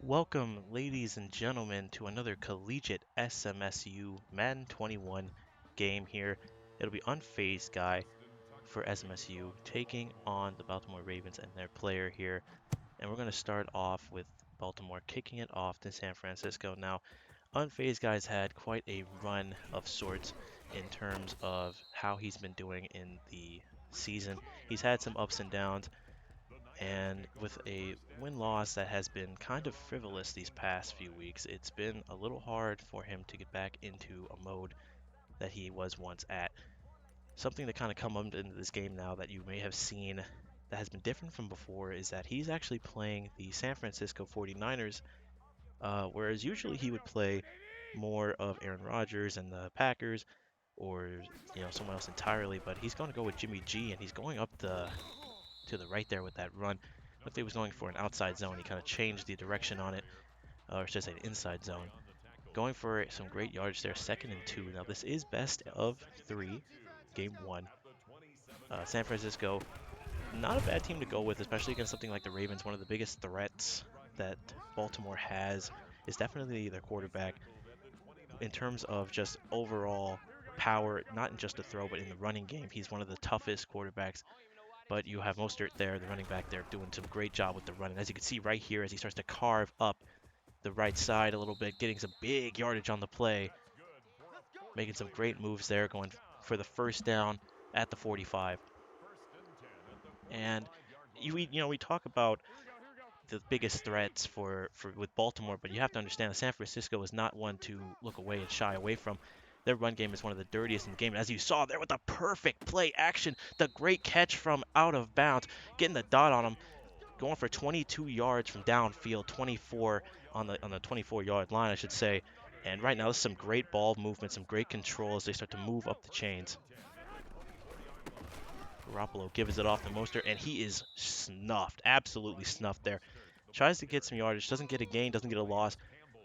Welcome, ladies and gentlemen, to another collegiate SMSU Madden 21 game here. It'll be Unfazed Guy for SMSU taking on the Baltimore Ravens and their player here. And we're going to start off with Baltimore kicking it off to San Francisco. Now, Unfazed Guy's had quite a run of sorts in terms of how he's been doing in the season. He's had some ups and downs, and with a win-loss that has been kind of frivolous these past few weeks, it's been a little hard for him to get back into a mode that he was once at. Something to kind of come up into this game now that you may have seen that has been different from before is that he's actually playing the San Francisco 49ers, whereas usually he would play more of Aaron Rodgers and the Packers, or someone else entirely. But he's going to go with Jimmy G, and he's going up to the right there with that run. Looked like he was going for an outside zone. He kind of changed the direction on it, or should I say an inside zone. Going for some great yards there, 2nd and 2. Now this is best of 3, game 1. San Francisco, not a bad team to go with, especially against something like the Ravens. One of the biggest threats that Baltimore has is definitely their quarterback in terms of just overall power, not in just the throw, but in the running game. He's one of the toughest quarterbacks. But you have Mostert there, the running back there, doing some great job with the run. And as you can see right here, as he starts to carve up the right side a little bit, getting some big yardage on the play, making some great moves there, going for the first down at the 45. And we talk about the biggest threats for with Baltimore, but you have to understand that San Francisco is not one to look away and shy away from. Their run game is one of the dirtiest in the game. And as you saw there with the perfect play action, the great catch from out of bounds, getting the dot on him, going for 22 yards from downfield, 24 on the 24-yard line, I should say. And right now, there's some great ball movement, some great control as they start to move up the chains. Garoppolo gives it off to Mostert, and he is snuffed, absolutely snuffed there. Tries to get some yardage, doesn't get a gain, doesn't get a loss.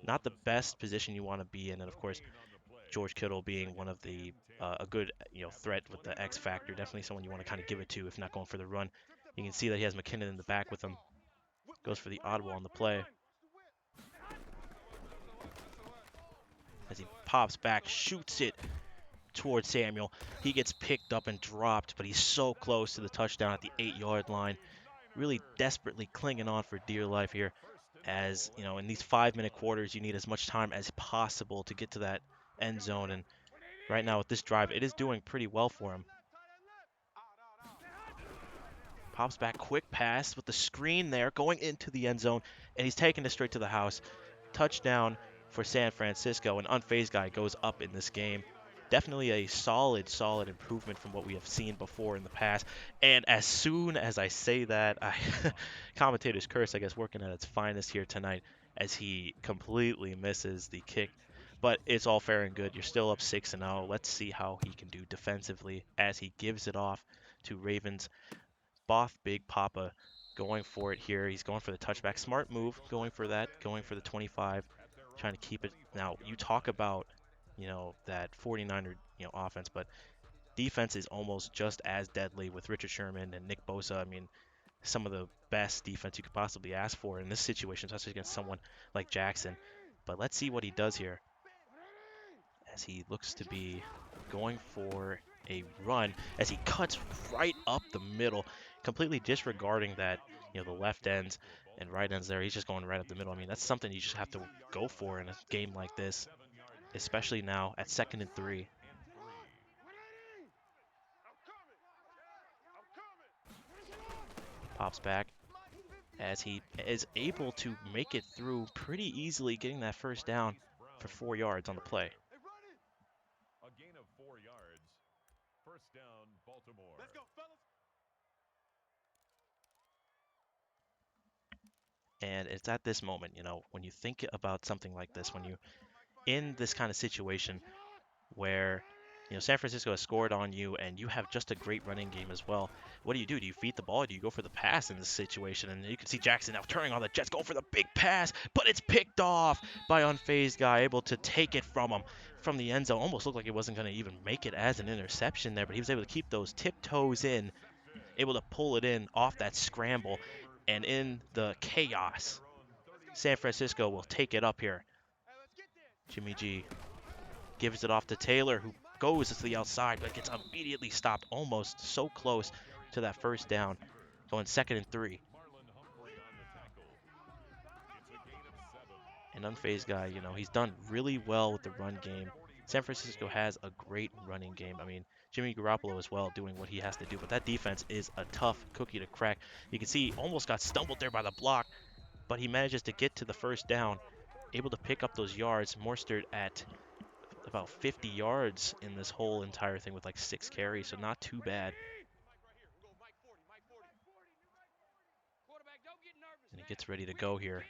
Not the best position you want to be in, and of course, George Kittle being one of the a good threat with the X factor, definitely someone you want to kind of give it to if not going for the run. You can see that he has McKinnon in the back with him. Goes for the audible on the play. As he pops back, shoots it towards Samuel. He gets picked up and dropped, but he's so close to the touchdown at the 8-yard line. Really desperately clinging on for dear life here. As in these 5-minute quarters, you need as much time as possible to get to that end zone. And right now with this drive, it is doing pretty well for him. Pops back, quick pass with the screen there, going into the end zone, and he's taking it straight to the house. Touchdown for San Francisco. An Unfazed Guy goes up in this game. Definitely a solid improvement from what we have seen before in the past. And as soon as I say that, commentator's curse, I guess, working at its finest here tonight as he completely misses the kick. But it's all fair and good. You're still up 6-0. Let's see how he can do defensively as he gives it off to Ravens. Both Big Papa going for it here. He's going for the touchback. Smart move, going for that, going for the 25, trying to keep it. Now, you talk about, that 49er, offense, but defense is almost just as deadly with Richard Sherman and Nick Bosa. I mean, some of the best defense you could possibly ask for in this situation, especially against someone like Jackson. But let's see what he does here as he looks to be going for a run as he cuts right up the middle, completely disregarding that, the left ends and right ends there. He's just going right up the middle. I mean, that's something you just have to go for in a game like this, especially now at 2nd and 3. Pops back as he is able to make it through pretty easily, getting that first down for 4 yards on the play. A gain of 4 yards. First down, Baltimore. Let's go, fellas. And it's at this moment, when you think about something like this, when you're in this kind of situation where San Francisco has scored on you and you have just a great running game as well. What do? Do you feed the ball? Or do you go for the pass in this situation? And you can see Jackson now turning on the Jets, going for the big pass, but it's picked off by Unfazed Guy, able to take it from him from the end zone. Almost looked like it wasn't going to even make it as an interception there, but he was able to keep those tiptoes in, able to pull it in off that scramble, and in the chaos San Francisco will take it up here. Jimmy G gives it off to Taylor, who goes to the outside, but gets immediately stopped, almost so close to that first down, going 2nd and 3. An unfazed guy, he's done really well with the run game. San Francisco has a great running game. I mean, Jimmy Garoppolo as well doing what he has to do, but that defense is a tough cookie to crack. You can see he almost got stumbled there by the block, but he manages to get to the first down, able to pick up those yards. Mostert at about 50 yards in this whole entire thing with like 6 carries, so not too bad. And he gets ready to go here.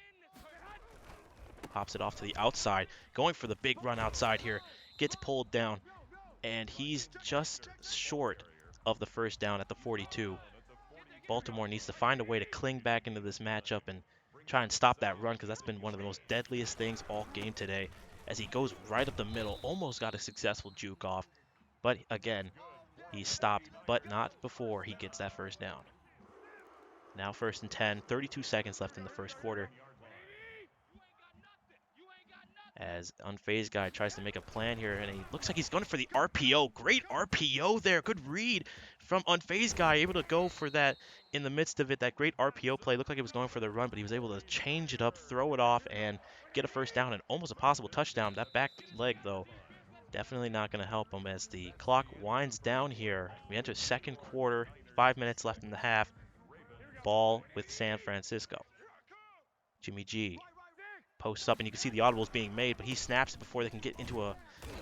Pops it off to the outside, going for the big run outside here. Gets pulled down, and he's just short of the first down at the 42. Baltimore needs to find a way to cling back into this matchup and try and stop that run, because that's been one of the most deadliest things all game today, as he goes right up the middle, almost got a successful juke off. But again, he stopped, but not before he gets that first down. Now 1st and 10, 32 seconds left in the first quarter, as unfazed guy tries to make a plan here, and he looks like he's going for the RPO. Great RPO there. Good read from unfazed guy, able to go for that in the midst of it. That great RPO play. Looked like he was going for the run, but he was able to change it up, throw it off, and get a first down and almost a possible touchdown. That back leg, though, definitely not going to help him as the clock winds down here. We enter 2nd quarter, 5 minutes left in the half. Ball with San Francisco. Jimmy G posts up, and you can see the audibles being made, but he snaps it before they can get into a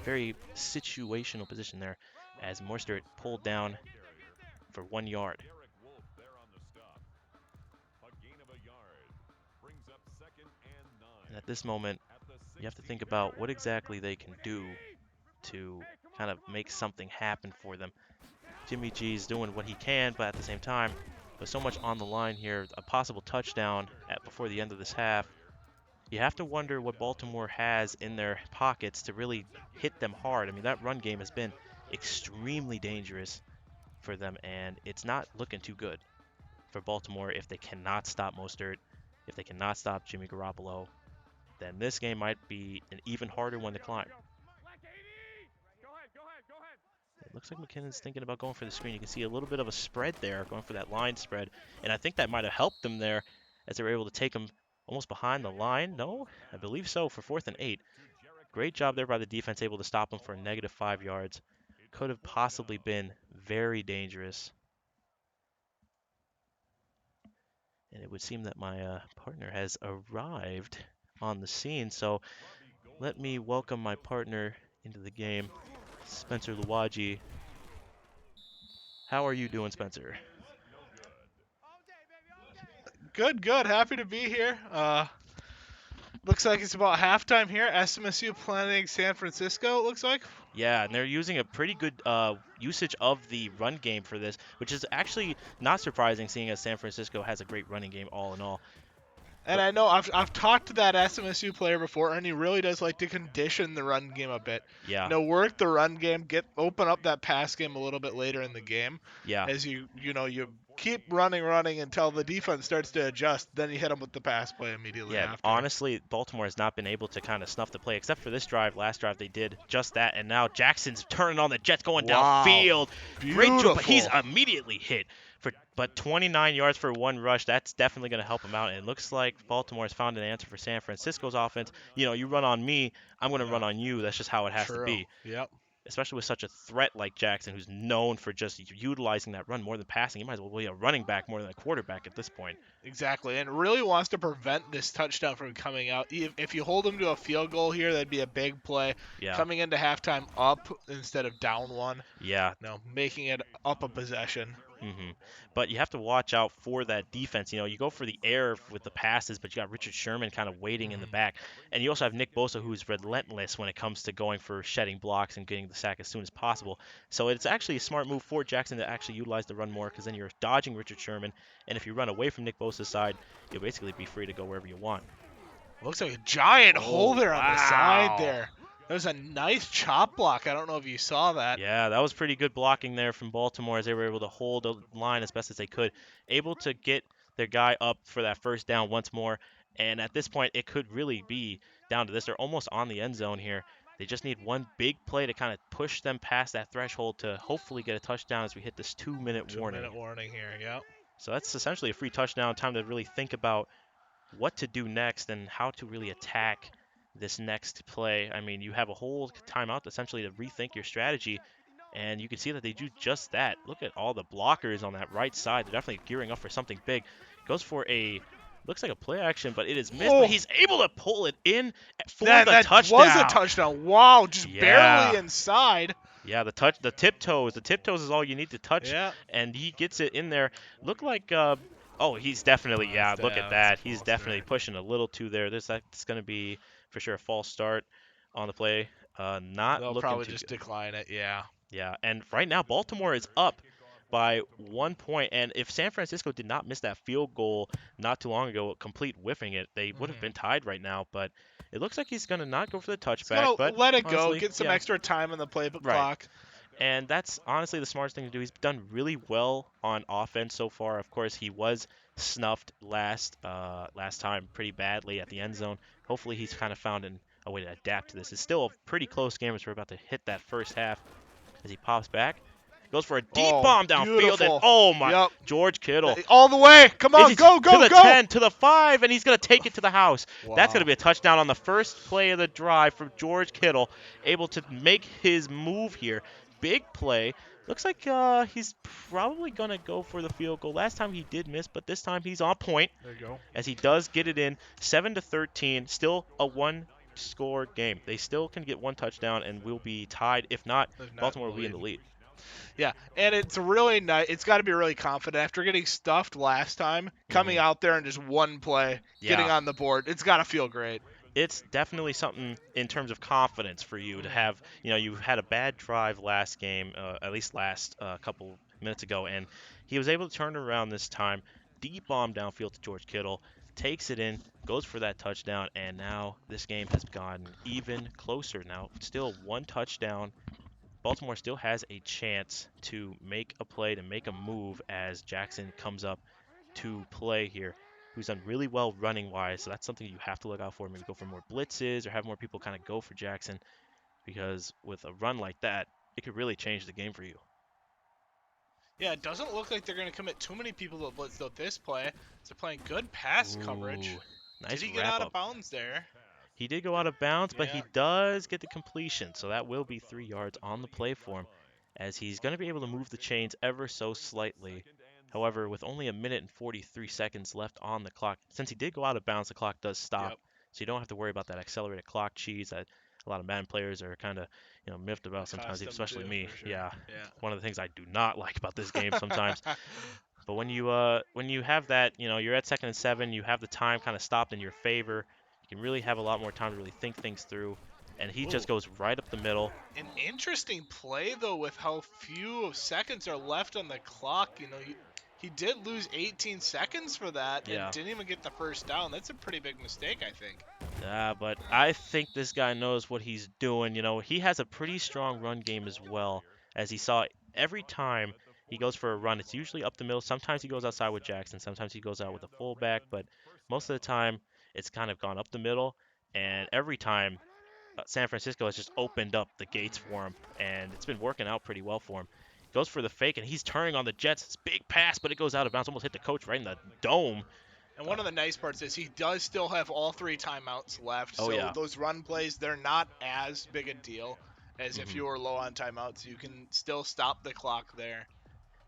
very situational position there, as Mostert pulled down for 1 yard. And at this moment, you have to think about what exactly they can do to kind of make something happen for them. Jimmy G's doing what he can, but at the same time, there's so much on the line here. A possible touchdown before the end of this half. You have to wonder what Baltimore has in their pockets to really hit them hard. I mean, that run game has been extremely dangerous for them, and it's not looking too good for Baltimore if they cannot stop Mostert, if they cannot stop Jimmy Garoppolo. Then this game might be an even harder one to climb. It looks like McKinnon's thinking about going for the screen. You can see a little bit of a spread there, going for that line spread, and I think that might have helped them there as they were able to take him almost behind the line. No, I believe so, for 4th and 8. Great job there by the defense, able to stop him for a -5 yards. Could have possibly been very dangerous. And it would seem that my partner has arrived on the scene, so let me welcome my partner into the game, Spencer Luwaji. How are you doing, Spencer? Good, good. Happy to be here. Looks like it's about halftime here. SMSU playing San Francisco, it looks like. Yeah, and they're using a pretty good usage of the run game for this, which is actually not surprising, seeing as San Francisco has a great running game all in all. And I know I've talked to that SMSU player before, and he really does like to condition the run game a bit. Yeah. Work the run game, open up that pass game a little bit later in the game. Yeah. As you keep running until the defense starts to adjust, then you hit them with the pass play immediately Yeah, after. honestly, Baltimore has not been able to kind of snuff the play, except for this drive. Last drive they did just that, and now Jackson's turning on the Jets, going downfield. Great job, but he's immediately hit. But 29 yards for 1 rush, that's definitely going to help him out. And it looks like Baltimore has found an answer for San Francisco's offense. You run on me, I'm going to run on you. That's just how it has to be. Yep. Especially with such a threat like Jackson, who's known for just utilizing that run more than passing. He might as well be a running back more than a quarterback at this point. Exactly, and really wants to prevent this touchdown from coming out. If you hold him to a field goal here, that'd be a big play. Yeah. Coming into halftime up instead of down 1. Yeah. Making it up a possession. But you have to watch out for that defense. You go for the air with the passes, but you got Richard Sherman kind of waiting in the back. And you also have Nick Bosa, who's relentless when it comes to going for shedding blocks and getting the sack as soon as possible. So it's actually a smart move for Jackson to actually utilize the run more, because then you're dodging Richard Sherman. And if you run away from Nick Bosa's side, you'll basically be free to go wherever you want. Looks like a giant hole there on the side there. That was a nice chop block. I don't know if you saw that. Yeah, that was pretty good blocking there from Baltimore, as they were able to hold the line as best as they could. Able to get their guy up for that first down once more. And at this point, it could really be down to this. They're almost on the end zone here. They just need one big play to kind of push them past that threshold to hopefully get a touchdown as we hit this 2-minute warning. 2-minute warning here, yep. So that's essentially a free touchdown, time to really think about what to do next and how to really attack this next play. I mean, you have a whole timeout essentially to rethink your strategy, and you can see that they do just that. Look at all the blockers on that right side. They're definitely gearing up for something big. Goes for a, looks like a play action, but it is missed, but Oh, he's able to pull it in for the that was a touchdown. touchdown. Wow, just barely Yeah. inside. Yeah, the tiptoes is all you need to touch, Yeah. and he gets it in there. Look like, oh, he's definitely, yeah, look at That's a that. He's false definitely start. pushing a little too there. That's going to be for sure a false start on the play. Not They'll looking probably too just good. decline it, yeah. Yeah, and right now Baltimore is up by 1 point, and if San Francisco did not miss that field goal not too long ago, complete whiffing it, they would have Mhm. been tied right now. But it looks like he's going to not go for the He's touchback, gonna but let it go, honestly, get some yeah, extra time on the playbook right. clock. And that's honestly the smartest thing to do. He's done really well on offense so far. Of course, he was snuffed last time pretty badly at the end zone. Hopefully, he's kind of found a way to adapt to this. It's still a pretty close game as we're about to hit that first half. As he pops back, goes for a deep Oh, bomb downfield, and beautiful. oh my, Yep. George Kittle. All the way. Come on, It's go, to go, the go. 10, to the 5, and he's going to take it to the house. That's going to Wow. be a touchdown on the first play of the drive from George Kittle, able to make his move here. Big play. Looks like he's probably going to go for the field goal. Last time he did miss, but this time he's on point There you go. as he does get it in. 7-13, still a one-score game. They still can get one touchdown and will be tied. If not, If not in Baltimore the will be in lead. the lead. Yeah, and it's really nice. It's got to be really confident after getting stuffed last time, coming out there and just one play, getting Yeah. on the board. It's got to feel great. It's definitely something in terms of confidence for you to have. You had a bad drive last game, at least last couple minutes ago, and he was able to turn it around this time. Deep bomb downfield to George Kittle, takes it in, goes for that touchdown, and now this game has gotten even closer. Now, still one touchdown. Baltimore still has a chance to make a play, to make a move as Jackson comes up to play here, who's done really well running wise. So that's something you have to look out for. Maybe go for more blitzes or have more people kind of go for Jackson, because with a run like that, it could really change the game for you. Yeah, it doesn't look like they're going to commit too many people to blitz though this play. They're playing good pass coverage. Ooh, Did nice he get wrap out of up. bounds there? He did go out of bounds, but Yeah. he does get the completion, so that will be 3 yards on the play for him, as he's going to be able to move the chains ever so slightly. However, with only a minute and 43 seconds left on the clock, since he did go out of bounds, the clock does stop, Yep. so you don't have to worry about that accelerated clock cheese that a lot of Madden players are kind of, miffed about sometimes, Accustomed especially to, me. for sure. Yeah, Yeah. one of the things I do not like about this game sometimes. But when you have that, you're at 2nd and 7, you have the time kind of stopped in your favor. You can really have a lot more time to really think things through. And he Ooh. just goes right up the middle. An interesting play though, with how few seconds are left on the clock. He did lose 18 seconds for that and Yeah. didn't even get the first down. That's a pretty big mistake, I think. But I think this guy knows what he's doing. He has a pretty strong run game as well, as he saw every time he goes for a run. It's usually up the middle. Sometimes he goes outside with Jackson. Sometimes he goes out with a fullback. But most of the time, it's kind of gone up the middle. And every time, San Francisco has just opened up the gates for him, and it's been working out pretty well for him. Goes for the fake, and he's turning on the Jets. It's a big pass, but it goes out of bounds. Almost hit the coach right in the dome. And one of the nice parts is he does still have all three timeouts left. Oh, So yeah. those run plays, they're not as big a deal as if hmm you were low on timeouts. You can still stop the clock there.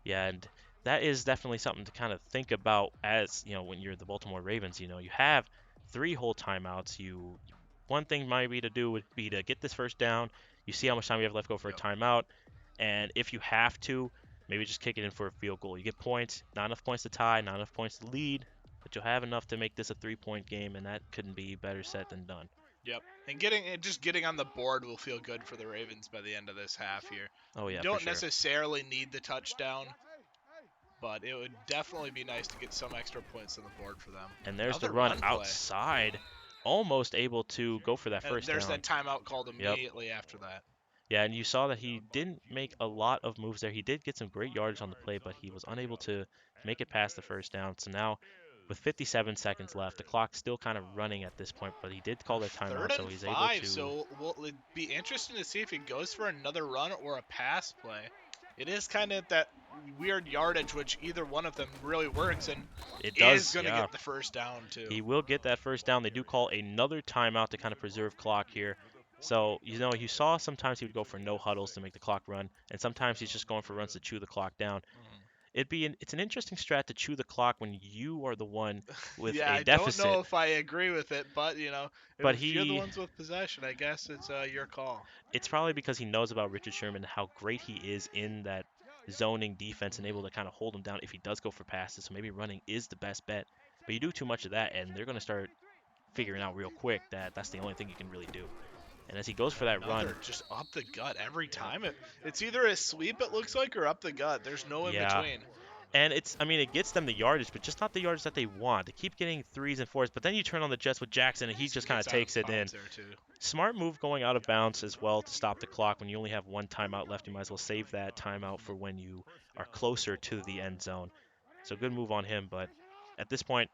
Yeah, and that is definitely something to kind of think about as, when you're the Baltimore Ravens. You have 3 whole timeouts. One thing might be to do would be to get this first down. You see how much time you have left, go for a Yep. timeout. And if you have to, maybe just kick it in for a field goal. You get points, not enough points to tie, not enough points to lead, but you'll have enough to make this a 3-point game, and that couldn't be better said than done. Yep. And just getting on the board will feel good for the Ravens by the end of this half here. Oh, You yeah, for don't sure. necessarily need the touchdown, but it would definitely be nice to get some extra points on the board for them. And there's the Another run run play. outside, almost able to go for that And first there's down. that timeout called Yep. immediately after that. Yeah, and you saw that he didn't make a lot of moves there. He did get some great yardage on the play, but he was unable to make it past the first down. So now with 57 seconds left. The clock's still kind of running at this point, but he did call that timeout, Third so and he's able 5, to. so it'd be interesting to see if he goes for another run or a pass play. It is kind of that weird yardage, which either one of them really works and It is does, going to yeah. get the first down, too. He will get that first down. They do call another timeout to kind of preserve clock here. So, you saw sometimes he would go for no huddles to make the clock run, and sometimes he's just going for runs to chew the clock down. It's an interesting strat to chew the clock when you are the one with Yeah, a I don't know deficit. if I agree with it, but, But if you're the he ones with possession, I guess it's your call. it's probably because he knows about Richard Sherman, how great he is in that zoning defense and able to kind of hold him down if he does go for passes. So maybe running is the best bet. But you do too much of that, and they're going to start figuring out real quick that that's the only thing you can really do. And as he goes for that run, Another just up the gut every time. It's either a sweep, it looks like, or up the gut. There's no in yeah. between. And it gets them the yardage, but just not the yardage that they want. They keep getting 3s and 4s, but then you turn on the Jets with Jackson, and he just kind of Gets out takes of it in. bounds there, too. Smart move going out of bounds as well to stop the clock. When you only have one timeout left, you might as well save that timeout for when you are closer to the end zone. So good move on him, but at this point,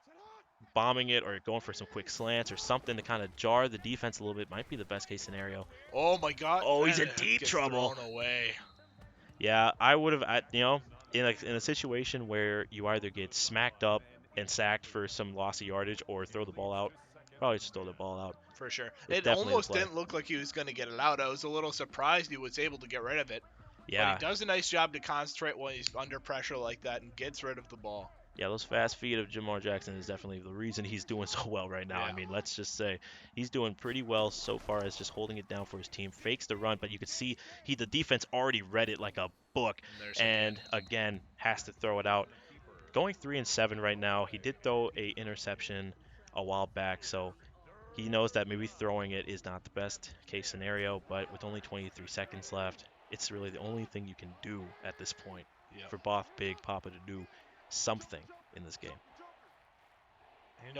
bombing it or going for some quick slants or something to kind of jar the defense a little bit might be the best case scenario. Oh, my God. Oh, he's And in it deep gets trouble. thrown away. Yeah, I would have, in a situation where you either get smacked up and sacked for some loss of yardage or throw the ball out, probably just throw the ball out. For sure. It's It definitely the almost play. didn't look like he was going to get it out. I was a little surprised he was able to get rid of it. But he Yeah, does a nice job to concentrate when he's under pressure like that and gets rid of the ball. yeah, those fast feet of Jamar Jackson is definitely the reason he's doing so well right now. I Yeah. mean, let's just say he's doing pretty well so far as just holding it down for his team. Fakes the run, but you could see the defense already read it like a book, And there's and again has to throw it out. Going 3-7 right now. He did throw a interception a while back, so he knows that maybe throwing it is not the best case scenario, but with only 23 seconds left, it's really the only thing you can do at this point Yep. for Both Big Papa to do something in this game.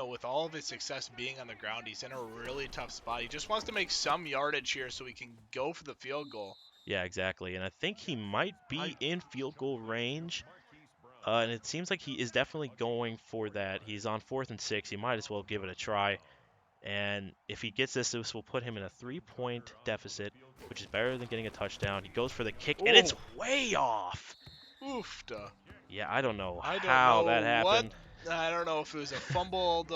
With all of his success being on the ground, he's in a really tough spot. He just wants to make some yardage here so he can go for the field goal. Yeah, exactly. And I think he might be in field goal range. And it seems like he is definitely going for that. He's on 4th and 6. He might as well give it a try. And if he gets this will put him in a 3-point deficit, which is better than getting a touchdown. He goes for the kick, and it's way off. Oofta. Yeah, I don't know I don't how know that happened. I don't know if it was a fumbled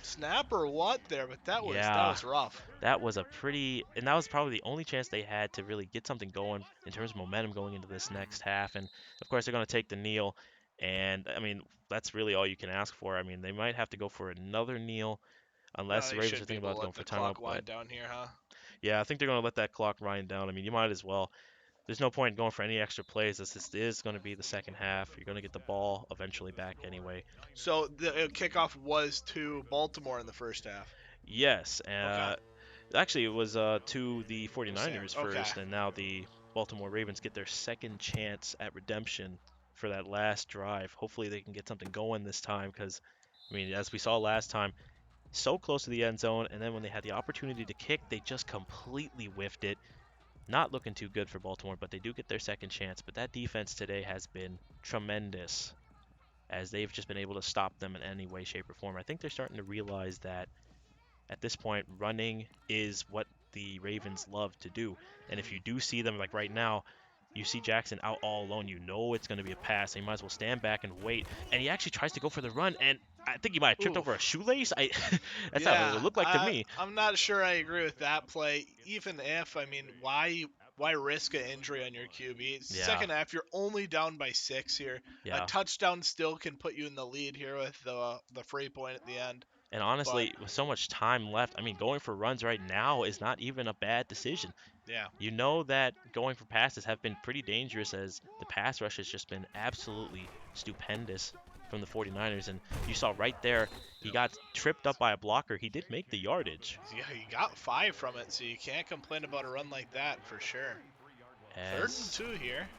snap or what there, but that Yeah, was rough. that was and that was probably the only chance they had to really get something going in terms of momentum going into this next half. And of course, they're going to take the kneel. And I mean, that's really all you can ask for. I mean, they might have to go for another kneel unless the They Ravens are should be thinking able about to going let for the timeout. clock But wind down here, huh? yeah, I think they're going to let that clock wind down. I mean, you might as well. There's no point in going for any extra plays. This is going to be the second half. You're going to get the ball eventually back anyway. So the kickoff was to Baltimore in the first half. Yes. Okay. Actually, it was to the 49ers Okay. first, and now the Baltimore Ravens get their second chance at redemption for that last drive. Hopefully, they can get something going this time because, I mean, as we saw last time, so close to the end zone, and then when they had the opportunity to kick, they just completely whiffed it. Not looking too good for Baltimore, but they do get their second chance. But that defense today has been tremendous as they've just been able to stop them in any way, shape, or form. I think they're starting to realize that at this point, running is what the Ravens love to do. And if you do see them, like right now, you see Jackson out all alone, you know it's going to be a pass. So you might as well stand back and wait. And he actually tries to go for the run, and I think he might have tripped over a shoelace. That's how it Yeah, would look like to me. I'm not sure I agree with that play. Even if, I mean, why risk an injury on your QB? Yeah, Second half, you're only down by 6 here. A yeah. touchdown still can put you in the lead here with the free point at the end. And But honestly, with so much time left, I mean, going for runs right now is not even a bad decision. yeah, You know that going for passes have been pretty dangerous as the pass rush has just been absolutely stupendous from the 49ers. And you saw right there, he got tripped up by a blocker. He did make the yardage. yeah, you got 5 from it, so you can't complain about a run like that for sure. Third and As 2 here.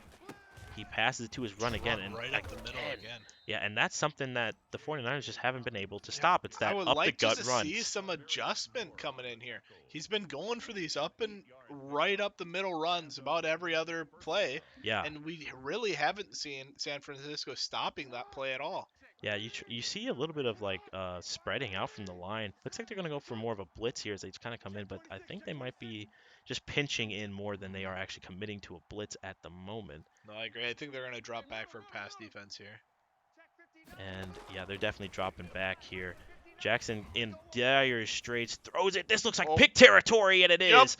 he passes it to his run again. And right up the middle again. Yeah, and that's something that the 49ers just haven't been able to stop. It's I that would up the like gut just to runs. see some adjustment coming in here. He's been going for these up and right up the middle runs about every other play, Yeah. and we really haven't seen San Francisco stopping that play at all. Yeah, you see a little bit of like spreading out from the line. Looks like they're gonna go for more of a blitz here as they kind of come in, but I think they might be just pinching in more than they are actually committing to a blitz at the moment. No, I agree. I think they're going to drop back for pass defense here. And yeah, they're definitely dropping back here. Jackson in dire straits throws it. This looks like Oh, pick territory, and it yep. is.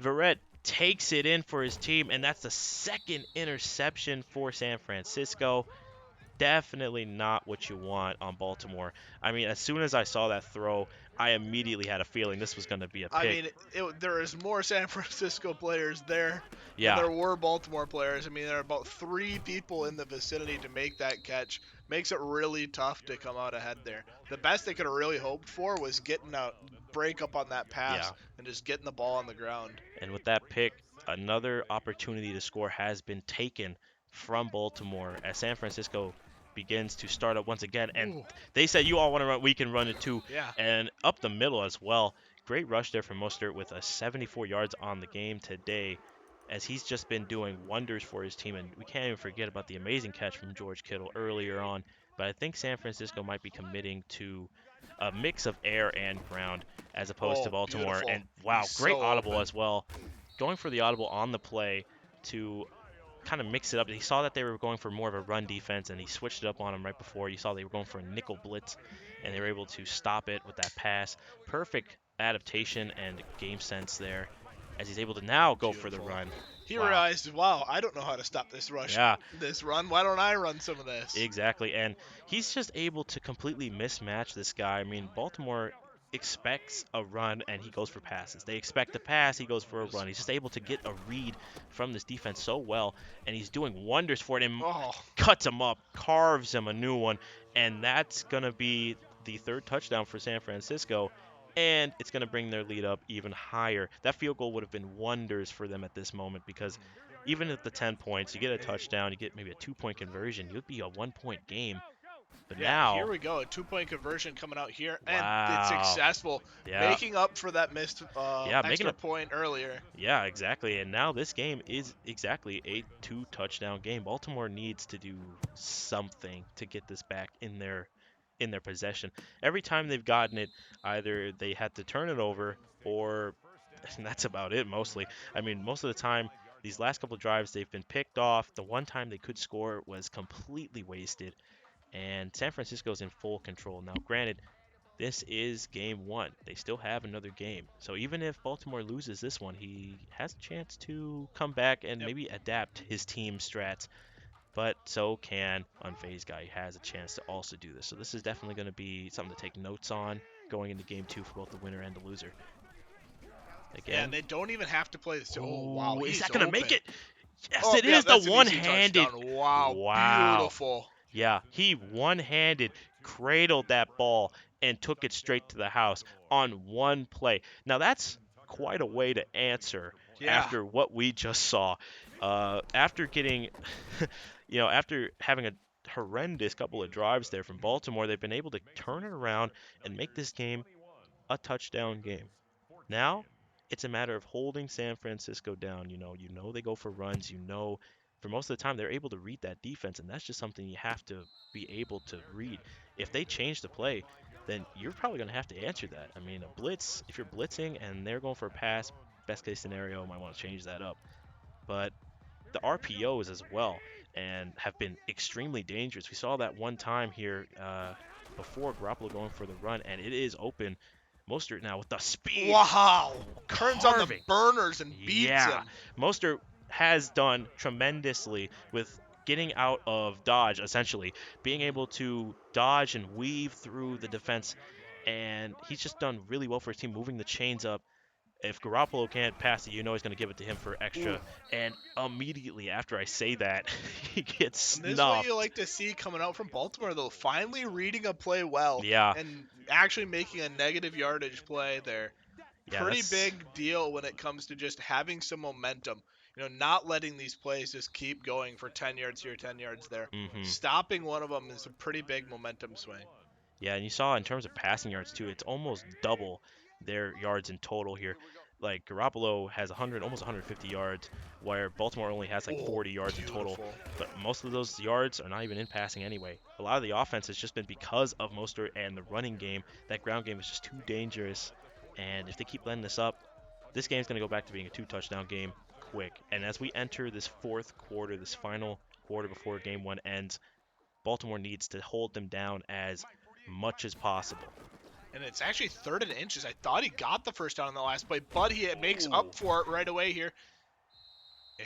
Verrett takes it in for his team, and that's the second interception for San Francisco. Definitely not what you want on Baltimore. I mean, as soon as I saw that throw, I immediately had a feeling this was going to be a I pick. mean, there is more San Francisco players there than Yeah, there were Baltimore players. I mean, there are about 3 people in the vicinity to make that catch. Makes it really tough to come out ahead there. The best they could have really hoped for was getting a break up on that yeah. pass and just getting the ball on the ground. And with that pick, another opportunity to score has been taken from Baltimore as San Francisco begins to start up once again. And Ooh, they said, you all want to run, we can run it too. yeah. And up the middle as well. Great rush there from Mostert with a 74 yards on the game today, as he's just been doing wonders for his team. And we can't even forget about the amazing catch from George Kittle earlier on. But I think San Francisco might be committing to a mix of air and ground as opposed to Oh, Baltimore. beautiful. And He's wow, great so audible open. as well. Going for the audible on the play to kind of mix it up. He saw that they were going for more of a run defense, and he switched it up on him right before. You saw they were going for a nickel blitz, and they were able to stop it with that pass. Perfect adaptation and game sense there, as he's able to now go for the Beautiful. run. He Wow. realized, wow, I don't know how to stop this rush, Yeah, this run. Why don't I run some of this? exactly. And he's just able to completely mismatch this guy. I mean, Baltimore expects a run and he goes for passes. They expect a pass, he goes for a run. He's just able to get a read from this defense so well, and he's doing wonders for it and Oh, cuts him up, carves him a new one, and that's going to be the third touchdown for San Francisco. And it's going to bring their lead up even higher. That field goal would have been wonders for them at this moment because even at the 10 points, you get a touchdown, you get maybe a 2-point conversion, you'd be a 1-point game. But yeah, here now, we go. A 2-point conversion coming out here, and it's wow. successful, Yeah. making up for that missed Yeah, making extra a point earlier. yeah, exactly. And now this game is exactly a 2-touchdown game. Baltimore needs to do something to get this back in their possession. Every time they've gotten it, either they had to turn it over or and that's about it mostly. I mean, most of the time these last couple of drives they've been picked off. The one time they could score was completely wasted, and San Francisco's in full control. Now, granted, this is game one. They still have another game. So even if Baltimore loses this one, he has a chance to come back and Yep. maybe adapt his team strats. But so can Unfazed Guy. He has a chance to also do this. So this is definitely going to be something to take notes on going into game two for both the winner and the loser. Yeah, and Again. they don't even have to play this. Oh, wow, Oh, is he's that going to make open. it? Yes, Oh, it yeah, is the that's an easy one-handed. touchdown. Wow, Wow. beautiful. Yeah, he one-handed cradled that ball and took it straight to the house on one play. Now that's quite a way to answer Yeah. after what we just saw. After getting, after having a horrendous couple of drives there from Baltimore, they've been able to turn it around and make this game a touchdown game. Now, it's a matter of holding San Francisco down. You know they go for runs. For most of the time they're able to read that defense, and that's just something you have to be able to read. If they change the play, then you're probably going to have to answer that. I mean, a blitz, if you're blitzing and they're going for a pass, best case scenario, might want to change that up. But the RPOs as well and have been extremely dangerous. We saw that one time here before Garoppolo going for the run, and it is open. Mostert now with the speed, Wow. Turns on the carving. burners and beats Yeah, him. Mostert has done tremendously with getting out of dodge, essentially being able to dodge and weave through the defense, and he's just done really well for his team, moving the chains up. If Garoppolo can't pass it, he's going to give it to him for Ooh. extra. And immediately after I say that, he gets And this is what you snuffed. like to see coming out from Baltimore, though. Finally reading a play well Yeah, and actually making a negative yardage play there. yeah, Pretty that's big deal when it comes to just having some momentum. Not letting these plays just keep going for 10 yards here, 10 yards there. hmm Stopping one of them is a pretty big momentum swing. yeah. And you saw in terms of passing yards too, it's almost double their yards in total here. like Garoppolo has 100, almost 150 yards, where Baltimore only has like Oh, 40 yards in total. beautiful. But most of those yards are not even in passing anyway. A lot of the offense has just been because of Mostert and the running game. That ground game is just too dangerous. And if they keep letting this up, this game's going to go back to being a two-touchdown game quick. And as we enter this fourth quarter, this final quarter before game one ends, Baltimore needs to hold them down as much as possible. And it's actually 3rd and inches. I thought he got the first down in the last play, but he makes Ooh. up for it right away here.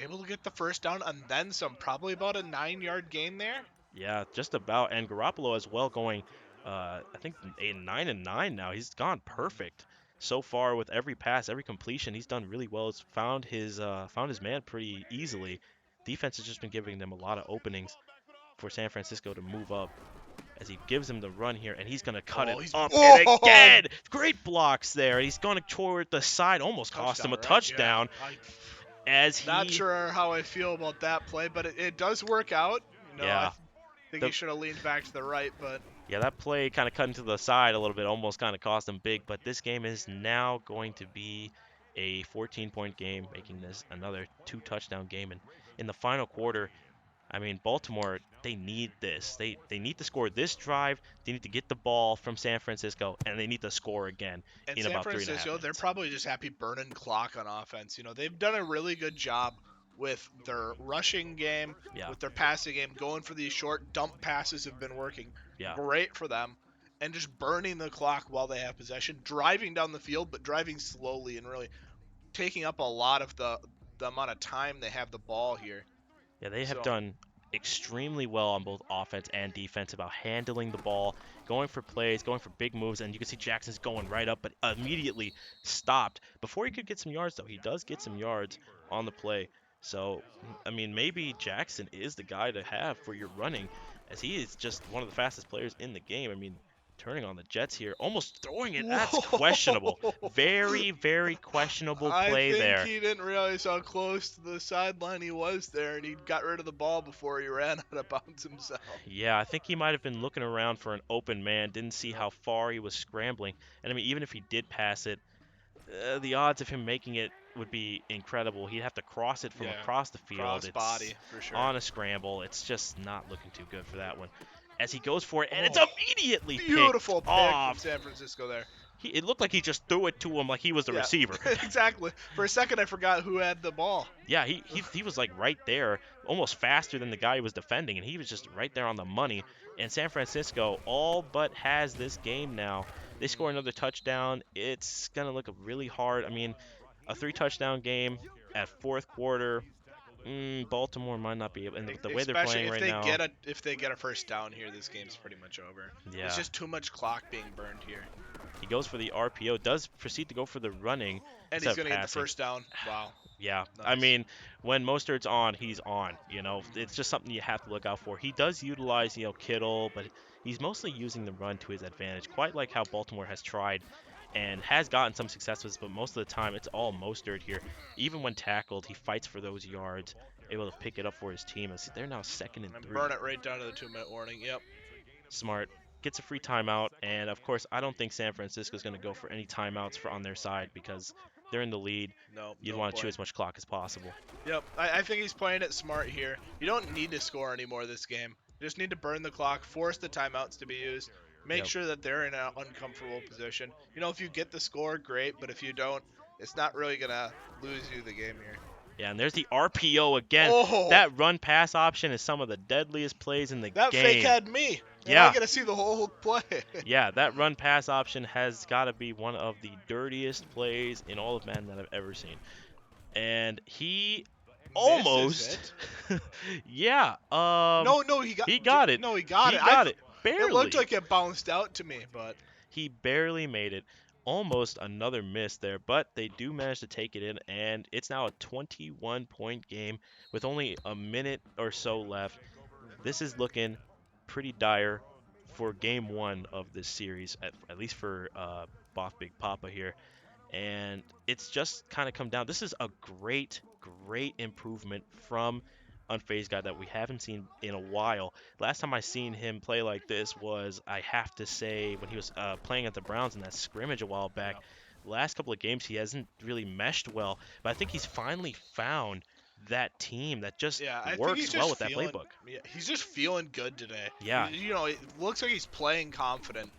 Able to get the first down and then some. Probably about a 9-yard gain there. Yeah, just about. And Garoppolo as well going, I think 9-9 now. He's gone perfect so far with every pass, every completion. He's done really well. He's found his man pretty easily. Defense has just been giving them a lot of openings for San Francisco to move up as he gives him the run here, and he's going to cut it up and again. Great blocks there. He's going toward the side, almost cost him a touchdown. As he Not sure how I feel about that play, but it does work out. Yeah. I think he should have leaned back to the right, but Yeah, that play kind of cut into the side a little bit, almost kind of cost them big. But this game is now going to be a 14-point game, making this another two-touchdown game. And in the final quarter, I mean, Baltimore, they need this. They need to score this drive. They need to get the ball from San Francisco, and they need to score again and in San about 3.5 Francisco, minutes. they're probably just happy burning clock on offense. They've done a really good job with their rushing game, Yeah. with their passing game, going for these short dump passes have been working Yeah. great for them, and just burning the clock while they have possession, driving down the field, but driving slowly and really taking up a lot of the amount of time they have the ball here. Yeah, they have So- done extremely well on both offense and defense about handling the ball, going for plays, going for big moves, and you can see Jackson's going right up, but immediately stopped. Before he could get some yards, though, he does get some yards on the play. So, I mean, maybe Jackson is the guy to have for your running, as he is just one of the fastest players in the game. I mean, turning on the Jets here, almost throwing it. That's questionable. Very, very questionable play there. I think he didn't realize how close to the sideline he was there, and he got rid of the ball before he ran out of bounds himself. Yeah, I think he might have been looking around for an open man, didn't see how far he was scrambling. And I mean, even if he did pass it, the odds of him making it would be incredible. He'd have to cross it from across the field. Cross It's body, for sure. on a scramble. It's just not looking too good for that one. As he goes for it, and it's immediately beautiful picked pick off. from San Francisco there. It looked like he just threw it to him like he was the receiver. Exactly. For a second, I forgot who had the ball. Yeah, he was like right there, almost faster than the guy he was defending, and he was just right there on the money. And San Francisco all but has this game now. They score another touchdown. It's going to look really hard. I mean, a 3-touchdown game at fourth quarter. Baltimore might not be able, and the way they're playing right now. If they get a first down here, this game's pretty much over. Yeah. It's just too much clock being burned here. He goes for the RPO, does proceed to go for the running. And he's going to get the first down. Wow. Yeah, Nice. I mean, when Mostert's on, he's on. It's just something you have to look out for. He does utilize, Kittle, but he's mostly using the run to his advantage, quite like how Baltimore has tried and has gotten some successes, but most of the time it's all Mostert here. Even when tackled, he fights for those yards, able to pick it up for his team. As they're now 2nd and 3. Burn it right down to the 2-minute warning. Yep. Smart. Gets a free timeout, and of course, I don't think San Francisco's going to go for any timeouts on their side because they're in the lead. You'd want to chew as much clock as possible. Yep, I think he's playing it smart here. You don't need to score anymore this game. You just need to burn the clock, force the timeouts to be used, make sure that they're in an uncomfortable position. If you get the score, great, but if you don't, it's not really going to lose you the game here. Yeah, and there's the RPO again. That run-pass option is some of the deadliest plays in the game. That fake had me. Yeah. I got to see the whole play. Yeah, that run-pass option has got to be one of the dirtiest plays in all of Madden that I've ever seen. And he almost... yeah. No, he got it. No, he got it. He got it. Barely. It looked like it bounced out to me, but... He barely made it. Almost another miss there, but they do manage to take it in, and it's now a 21-point game with only a minute or so left. This is looking pretty dire for game one of this series, at least for Boff Big Papa here. And it's just kind of come down. This is a great improvement from Unfazed Guy that we haven't seen in a while. Last time I seen him play like this was, I have to say, when he was playing at the Browns in that scrimmage a while back. last couple of games he hasn't really meshed well, but I think he's finally found that team that just Yeah, I think he's works well just with that feeling. playbook. Yeah, he's just feeling good today. Yeah, It looks like he's playing confident.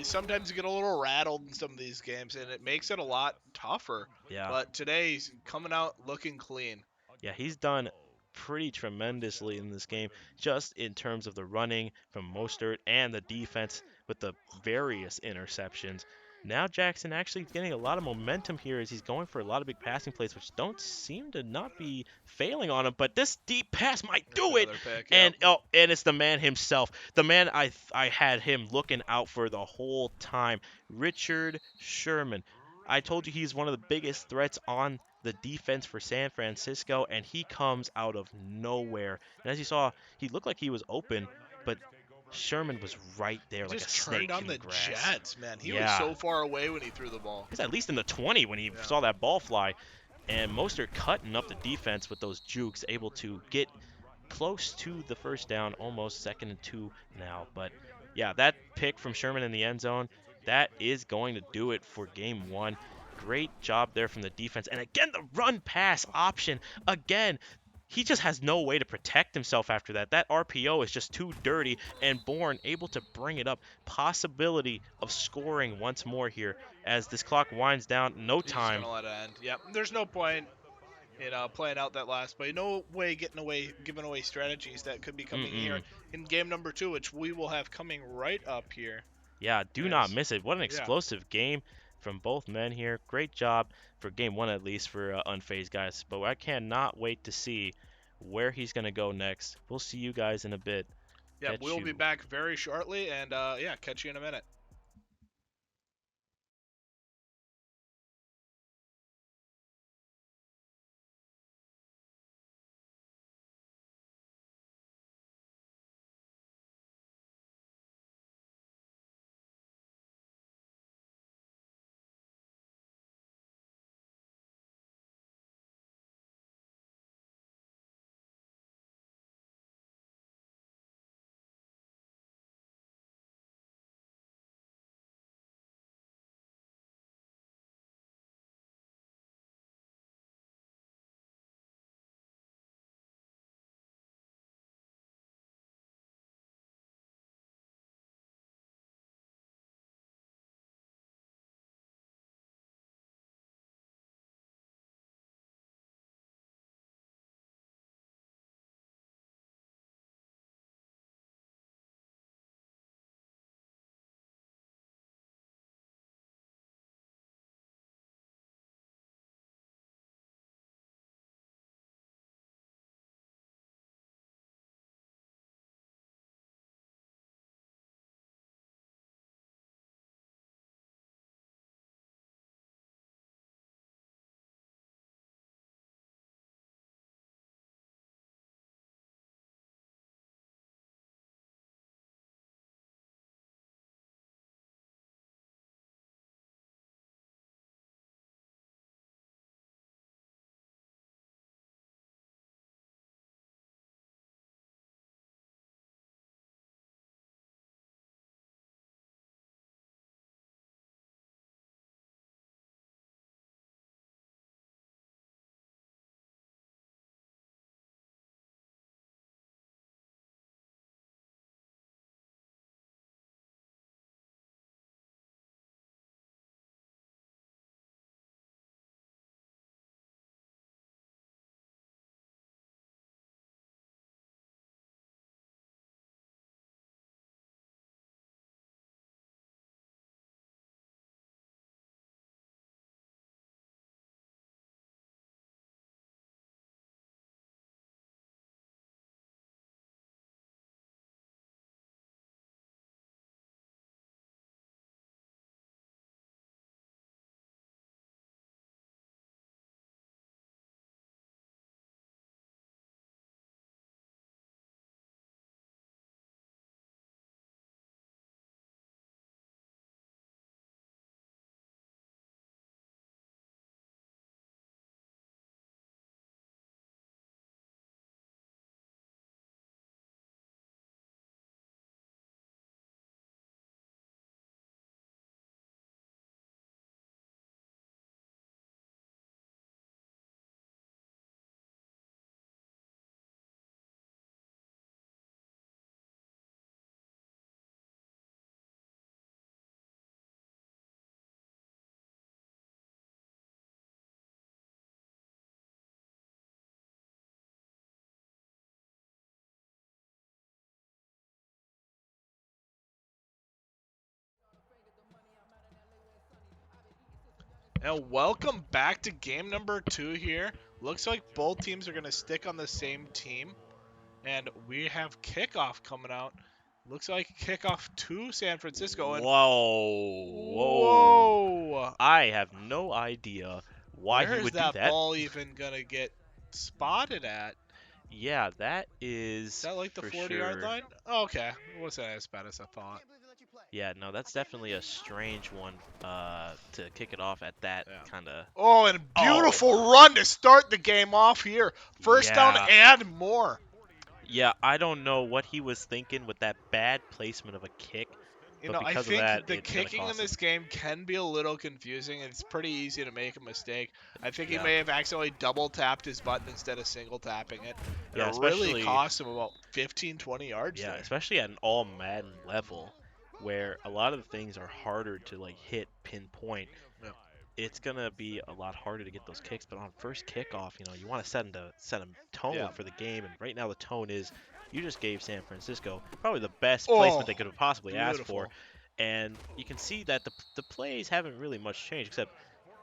Sometimes you get a little rattled in some of these games, and it makes it a lot tougher. yeah. But today he's coming out looking clean. Yeah, he's done pretty tremendously in this game, just in terms of the running from Mostert and the defense with the various interceptions. Now Jackson actually getting a lot of momentum here as he's going for a lot of big passing plays, which don't seem to not be failing on him. But this deep pass might There's do it, another pick. Yep. and it's the man himself, the man I had him looking out for the whole time, Richard Sherman. I told you he's one of the biggest threats on the defense for San Francisco, and he comes out of nowhere. And as you saw, he looked like he was open, but Sherman was right there He like a just turned snake on in the the grass. Jets, man. He was Yeah, so far away when he threw the ball. he was at least in the 20 when he Yeah. saw that ball fly. And Mostert cutting up the defense with those jukes, able to get close to the first down, almost 2nd and 2 now. But yeah, that pick from Sherman in the end zone, that is going to do it for game one. Great job there from the defense. And again, the run pass option. Again, he just has no way to protect himself after that. That RPO is just too dirty, and Bourne able to bring it up. Possibility of scoring once more here as this clock winds down. No He's just time. gonna let it end. Yep. There's no point playing out that last play. No way giving away strategies that could be coming here Mm-mm. in game number 2, which we will have coming right up here. Yeah, do not As miss it. What an yeah, explosive game from both men here. Great job for game one, at least, for Unfazed guys. But I cannot wait to see where he's going to go next. We'll see you guys in a bit. yeah, Catch we'll be you. back very shortly, and yeah, catch you in a minute. And welcome back to game number 2 here. Looks like both teams are going to stick on the same team. And we have kickoff coming out. Looks like kickoff to San Francisco. And Whoa, whoa. whoa! I have no idea why Where he is would do that that. ball even going to get spotted at? Yeah, that Is is that like the for 40-yard sure. line? Oh, okay. It wasn't as bad as I thought. Yeah, no, that's definitely a strange one to kick it off at that Yeah. kind of. Oh, and a Oh, beautiful run to start the game off here. First down yeah. and more. Yeah, I don't know what he was thinking with that bad placement of a kick, You but know, I because of think that, the it's going to kicking in cost him. this game can be a little confusing. It's pretty easy to make a mistake. I think he Yeah. may have accidentally double tapped his button instead of single tapping it. And Yeah, it really especially cost him about 15, 20 yards yeah, there. especially at an all Madden level where a lot of the things are harder to like hit pinpoint. Yep. It's gonna be a lot harder to get those kicks, but on first kickoff, you want to set a tone Yeah. for the game, and right now the tone is you just gave San Francisco probably the best Oh, placement they could have possibly asked for, beautiful. and you can see that the plays haven't really much changed, except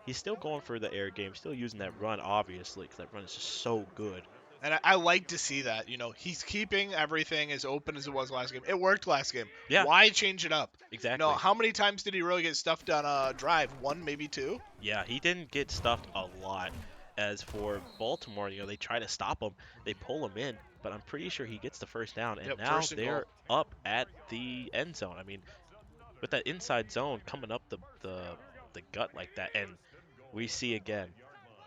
he's still going for the air game, still using that run obviously, because that run is just so good. And I like to see that. You know, he's keeping everything as open as it was last game. It worked last game. Yeah, Why change it up? You know, exactly. how many times did he really get stuffed on a drive? One, maybe two? Yeah, he didn't get stuffed a lot. As for Baltimore, they try to stop him, they pull him in, but I'm pretty sure he gets the first down, and Yep, now first and goal. they're up at the end zone. I mean, with that inside zone coming up the gut like that, and we see again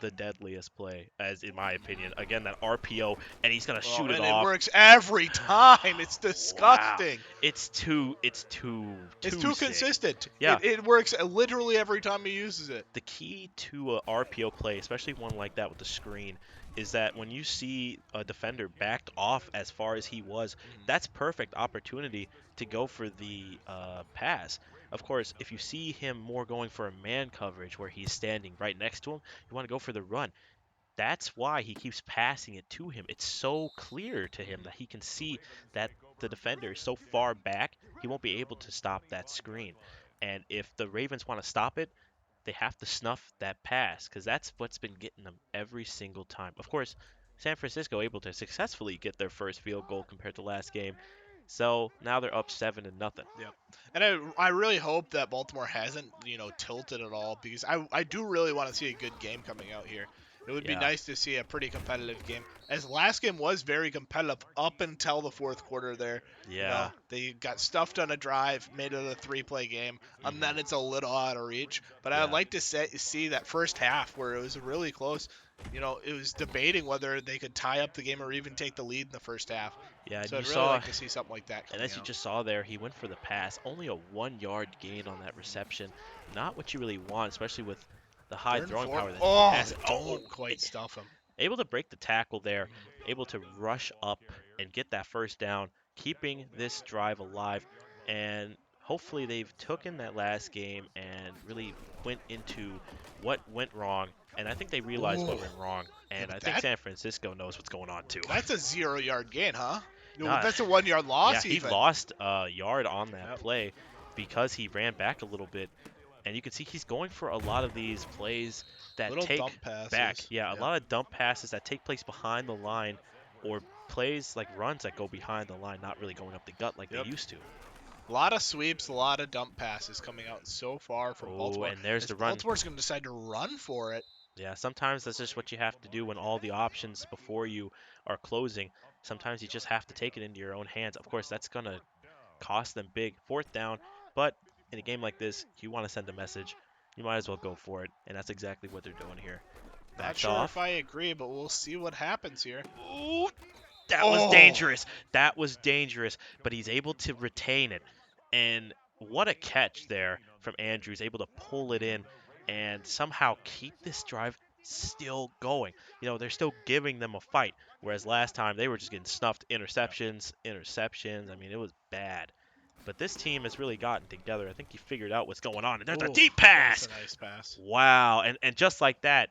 the deadliest play, as in my opinion, again that RPO, and he's gonna Oh, shoot it and it off. works every time. It's Wow, disgusting. It's it's too too sick. consistent. Yeah, It works literally every time he uses it. the key to a RPO play, especially one like that with the screen, is that when you see a defender backed off as far as he was, that's perfect opportunity to go for the pass. Of course, if you see him more going for a man coverage where he's standing right next to him, you want to go for the run. That's why he keeps passing it to him. It's so clear to him that he can see that the defender is so far back, he won't be able to stop that screen. And if the Ravens want to stop it, they have to snuff that pass because that's what's been getting them every single time. Of course, San Francisco able to successfully get their first field goal compared to last game. So now they're up 7-0. Yep. And I really hope that Baltimore hasn't, tilted at all because I do really want to see a good game coming out here. It would be Yeah. nice to see a pretty competitive game. As last game was very competitive up until the fourth quarter there. Yeah. They got stuffed on a drive, made it a 3-play game, and then Mhm. it's a little out of reach. But I'd Yeah. like to see that first half where it was really close. It was debating whether they could tie up the game or even take the lead in the first half. Yeah, and So you I'd really saw like to see something like that and coming as you out. just saw there, he went for the pass. Only a 1 yard gain on that reception. Not what you really want, especially with the high Third and throwing four. power that he Oh, has. don't quite stuff him. Able to break the tackle there, able to rush up and get that first down, keeping this drive alive. And hopefully they've taken that last game and really went into what went wrong. And I think they realized Ooh. what went wrong. Yeah, And but I think San Francisco knows what's going on too. that's a 0-yard gain, huh? Nah, That's a 1-yard yeah, loss he even. lost a yard on that Yep. play because he ran back a little bit. And you can see he's going for a lot of these plays that Little take dump passes. back. Yeah, a Yep. lot of dump passes that take place behind the line or plays like runs that go behind the line, not really going up the gut like they Yep. used to. A lot of sweeps, a lot of dump passes coming out so far from Oh, Baltimore. and there's As the run. Baltimore's going to decide to run for it. Yeah, sometimes that's just what you have to do when all the options before you are closing. Sometimes you just have to take it into your own hands. Of course, that's going to cost them big. Fourth down, but in a game like this, you want to send a message, you might as well go for it, and that's exactly what they're doing here. Not Backs sure off. if I agree, but we'll see what happens here. Ooh, that was Oh. dangerous. That was dangerous, but he's able to retain it. And what a catch there from Andrews, able to pull it in and somehow keep this drive still going. They're still giving them a fight, whereas last time they were just getting snuffed. Interceptions. I mean, it was bad. But this team has really gotten together. I think he figured out what's going on. And there's a Ooh, deep that's pass. a nice pass. Wow. And just like that,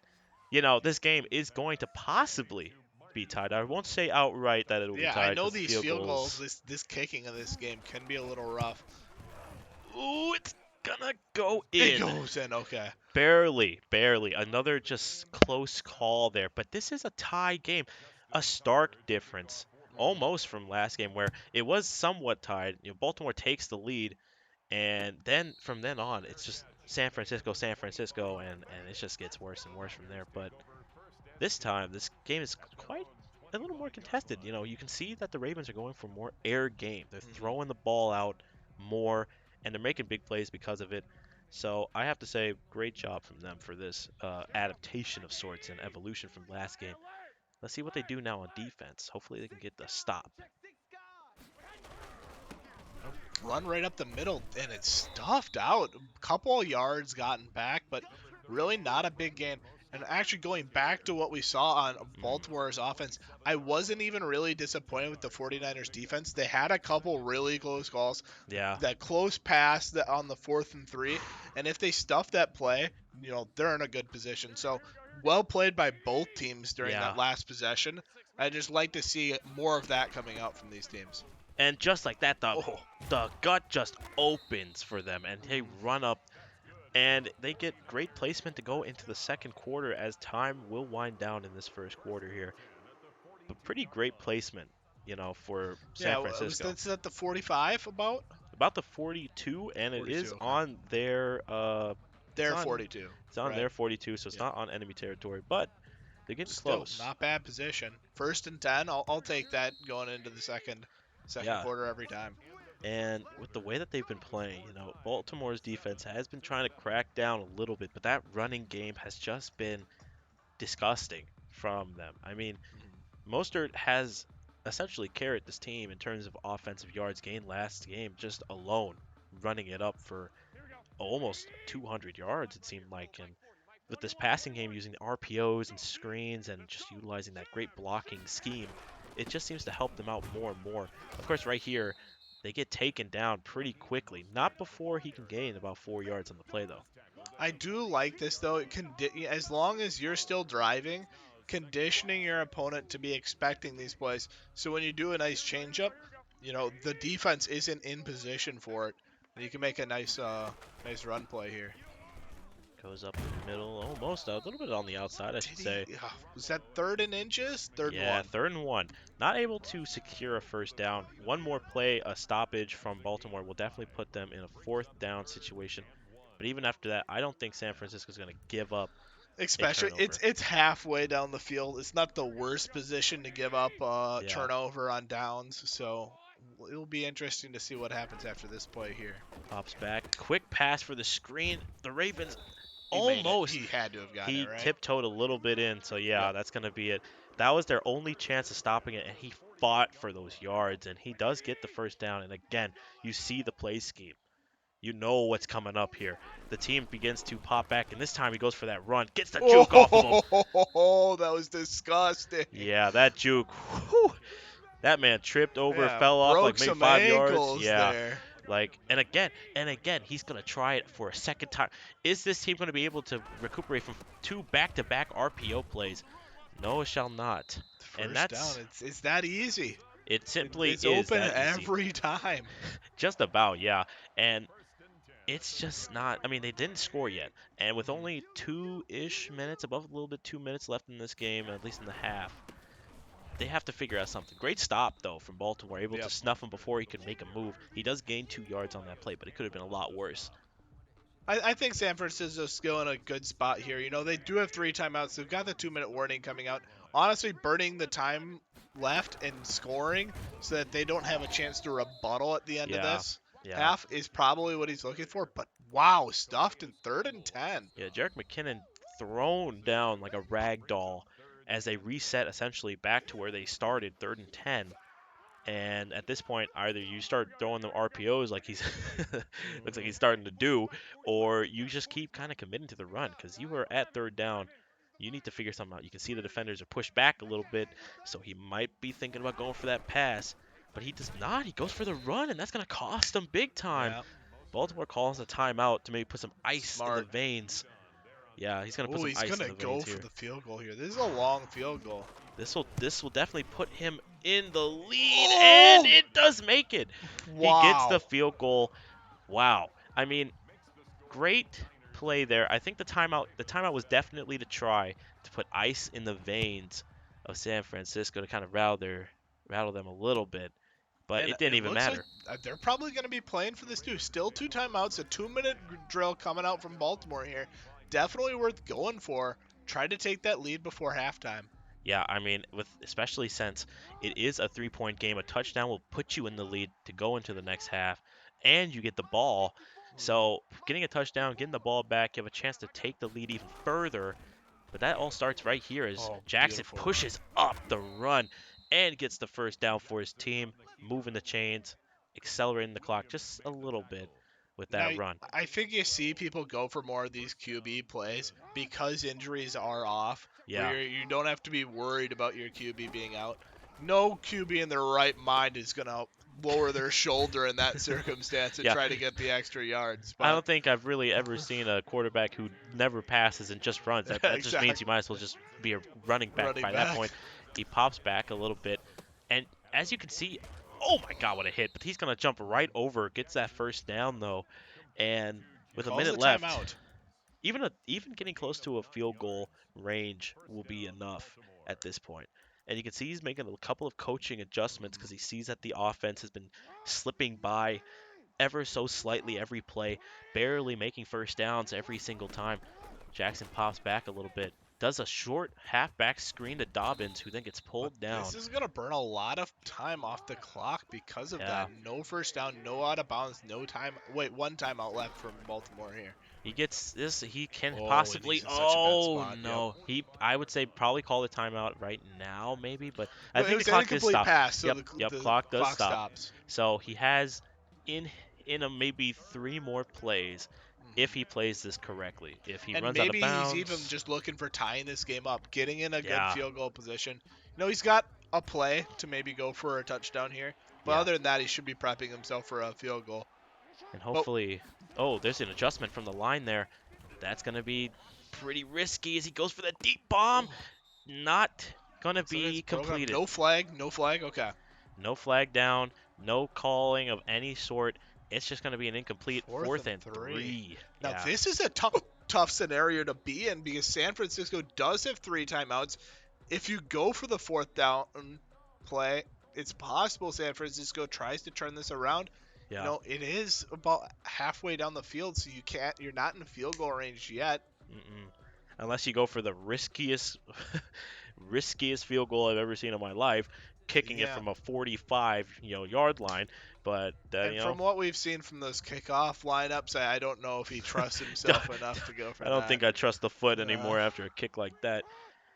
this game is going to possibly be tied. I won't say outright that it'll be Yeah, I tied know because these field field goals, goals. this kicking of this game can be a little rough. Ooh, it's gonna go It in. goes in. Okay. Barely, barely. Another just close call there. But this is a tie game. A stark difference. Almost from last game where it was somewhat tied. Baltimore takes the lead, and then from then on, it's just San Francisco, and it just gets worse and worse from there. But this time, this game is quite a little more contested. You can see that the Ravens are going for more air game. They're Hmm. throwing the ball out more, and they're making big plays because of it. So I have to say, great job from them for this adaptation of sorts and evolution from last game. Let's see what they do now on defense. Hopefully, they can get the stop. Run right up the middle, and it's stuffed out. A couple of yards gotten back, but really not a big gain. And actually, going back to what we saw on Mm, Baltimore's offense, I wasn't even really disappointed with the 49ers defense. They had a couple really close calls. yeah, That close pass that on the 4th and 3, and if they stuff that play, they're in a good position. So well played by both teams during yeah. that last possession. I just like to see more of that coming out from these teams. And just like that, the Oh. the gut just opens for them, and they run up, and they get great placement to go into the second quarter as time will wind down in this first quarter here. But pretty great placement, for San Yeah, was Francisco. this at the 45 about? About the 42, and it 42, is okay. on their it's They're on 42, it's on right? their 42, so it's Yep. not on enemy territory, but they're getting Still close. not bad position. 1st and 10, I'll take that going into the second Yeah, quarter every time. and with the way that they've been playing, Baltimore's defense has been trying to crack down a little bit, but that running game has just been disgusting from them. I mean, Mhm. Mostert has essentially carried this team in terms of offensive yards gained last game, just alone, running it up for almost 200 yards, it seemed like. And with this passing game using RPOs and screens and just utilizing that great blocking scheme, it just seems to help them out more and more. Of course, right here, they get taken down pretty quickly. Not before he can gain about 4 yards on the play, though. I do like this though. As long as you're still driving, conditioning your opponent to be expecting these plays. So when you do a nice changeup, the defense isn't in position for it, and you can make a nice run play here. Goes up the middle, almost a little bit on the outside, I should Did he? say. Was that 3rd and inches? Third and Yeah, one. 3rd and 1. Not able to secure a first down. One more play, a stoppage from Baltimore will definitely put them in a fourth down situation. But even after that, I don't think San Francisco is going to give up a Especially, it's turnover. it's halfway down the field. It's not the worst position to give up Yeah, turnover on downs. So it'll be interesting to see what happens after this play here. pops back. Quick pass for the screen. The Ravens He made it. almost. He had to have gotten it He right. tiptoed a little bit in, so yeah, Yep. that's going to be it. That was their only chance of stopping it, and he fought for those yards, and he does get the first down. And again, you see the play scheme. You know what's coming up here. The team begins to pop back, and this time he goes for that run. Gets the juke off of him. Oh, that was disgusting. Yeah, that juke. Whew, that man tripped over, Yeah, fell off broke like maybe some 5 yards. ankles Yeah, there. and again, he's gonna try it for a second time. Is this team gonna be able to recuperate from two back-to-back RPO plays? No, it shall not. And First down. that's It's that easy. it. Simply It's is open that easy. every time. Just about, yeah. And it's just not. I mean, they didn't score yet, and with Mhm. only 2-ish minutes, above a little bit 2 minutes left in this game, at least in the half, they have to figure out something. Great stop though from Baltimore, able to Yep. snuff him before he could make a move. He does gain 2 yards on that play, but it could have been a lot worse. I think San Francisco's still in a good spot here. They do have 3 timeouts. They've got the 2-minute warning coming out. Honestly, burning the time left and scoring so that they don't have a chance to rebuttal at the end of Yeah, this yeah, half is probably what he's looking for. But wow, stuffed in 3rd and 10. yeah. Jarek McKinnon thrown down like a rag doll as they reset essentially back to where they started, 3rd and 10. And at this point, either you start throwing them RPOs like he's looks like he's starting to do, or you just keep kind of committing to the run because you are at third down. You need to figure something out. You can see the defenders are pushed back a little bit, so he might be thinking about going for that pass, but he does not. He goes for the run, and that's going to cost him big time. Yeah, Baltimore calls a timeout to maybe put some ice in the smart. veins. Yeah, he's going to put Oh, some he's ice in gonna the go veins for here. the field goal here. This is a long field goal. This will definitely put him in the lead, and Oh, it does make it. He gets the wow. field goal. Wow. I mean, great play there. I think the timeout was definitely to try to put ice in the veins of San Francisco to kind of rattle them a little bit, but And it didn't it even looks like matter. they're probably going to be playing for this too. Still 2 timeouts, a 2-minute drill coming out from Baltimore here. Definitely worth going for. Try to take that lead before halftime. Yeah, I mean, with especially since it is a three-point game, a touchdown will put you in the lead to go into the next half, and you get the ball. So getting a touchdown, getting the ball back, you have a chance to take the lead even further. But that all starts right here as Oh, Jackson beautiful run. pushes up the run and gets the first down for his team, moving the chains, accelerating the clock just a little bit with Now, that run. I think you see people go for more of these QB plays because injuries are off, where Yeah, you don't have to be worried about your QB being out. No QB in their right mind is going to lower their shoulder in that circumstance and yeah. try to get the extra yards. I But don't think I've really ever seen a quarterback who never passes and just runs. That just means you exactly, might as well just be a running back running by that back. point. He pops back a little bit, and as you can see, oh my God, what a hit! But he's gonna jump right over, gets that first down though, and with a Calls minute the left, timeout. even getting close to a field goal range will be enough at this point. And you can see he's making a couple of coaching adjustments because he sees that the offense has been slipping by ever so slightly every play, barely making first downs every single time. Jackson pops back a little bit, does a short halfback screen to Dobbins, who then gets But pulled this down. is going to burn a lot of time off the clock because of that. Yeah, No first down, no out of bounds, no time. Wait, one timeout left from Baltimore here. he gets this. He can Oh, and possibly. he's in such a bad Oh spot. Yep. no, I would say probably call the timeout right now, maybe. But I Well, it think the was an clock does incomplete stop. pass, so Yep, the yep. the Clock does clock stop. stops. So he has in in a maybe three more plays if he plays this correctly. If he And runs out of maybe he's even bounds, just looking for tying this game up, getting in a good yeah, field goal position. He's got a play to maybe go for a touchdown here, but yeah. other than that, he should be prepping himself for a field goal. And But hopefully, oh, there's an adjustment from the line there. That's going to be pretty risky as he goes for the deep bomb. Not going to looks like it's be broken. completed. No flag, no flag. Okay. No flag down, no calling of any sort. It's just going to be an incomplete Fourth fourth and and 3. three. Now Yeah, this is a tough scenario to be in because San Francisco does have 3 timeouts. If you go for the fourth down play, it's possible San Francisco tries to turn this around. yeah. It is about halfway down the field, so you're not in field goal range yet. Mm-mm. Unless you go for the riskiest, riskiest field goal I've ever seen in my life, kicking it Yeah. from a 45, yard line. But And from what we've seen from those kickoff lineups, I don't know if he trusts himself enough to go for I don't that. think I trust the foot Uh, anymore after a kick like that.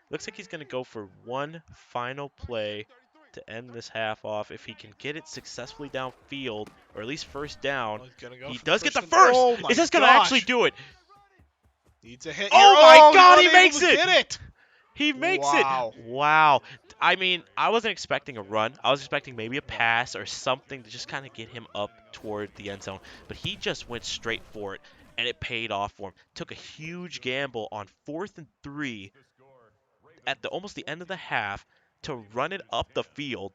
Looks like he's going to go for one final play to end this half off. If he can get it successfully downfield, or at least first down, he's gonna go he for the does get first the one. first. Oh Is my this going to actually gosh! do it? Needs a hit here. Oh my Oh, he's God, he unable makes to it! get it. He makes it. Wow. Wow. I mean, I wasn't expecting a run. I was expecting maybe a No. pass or something to just kind of get him up toward the end zone. But he just went straight for it, and it paid off for him. Took a huge gamble on 4th and 3 at the almost the end of the half to run it up the field,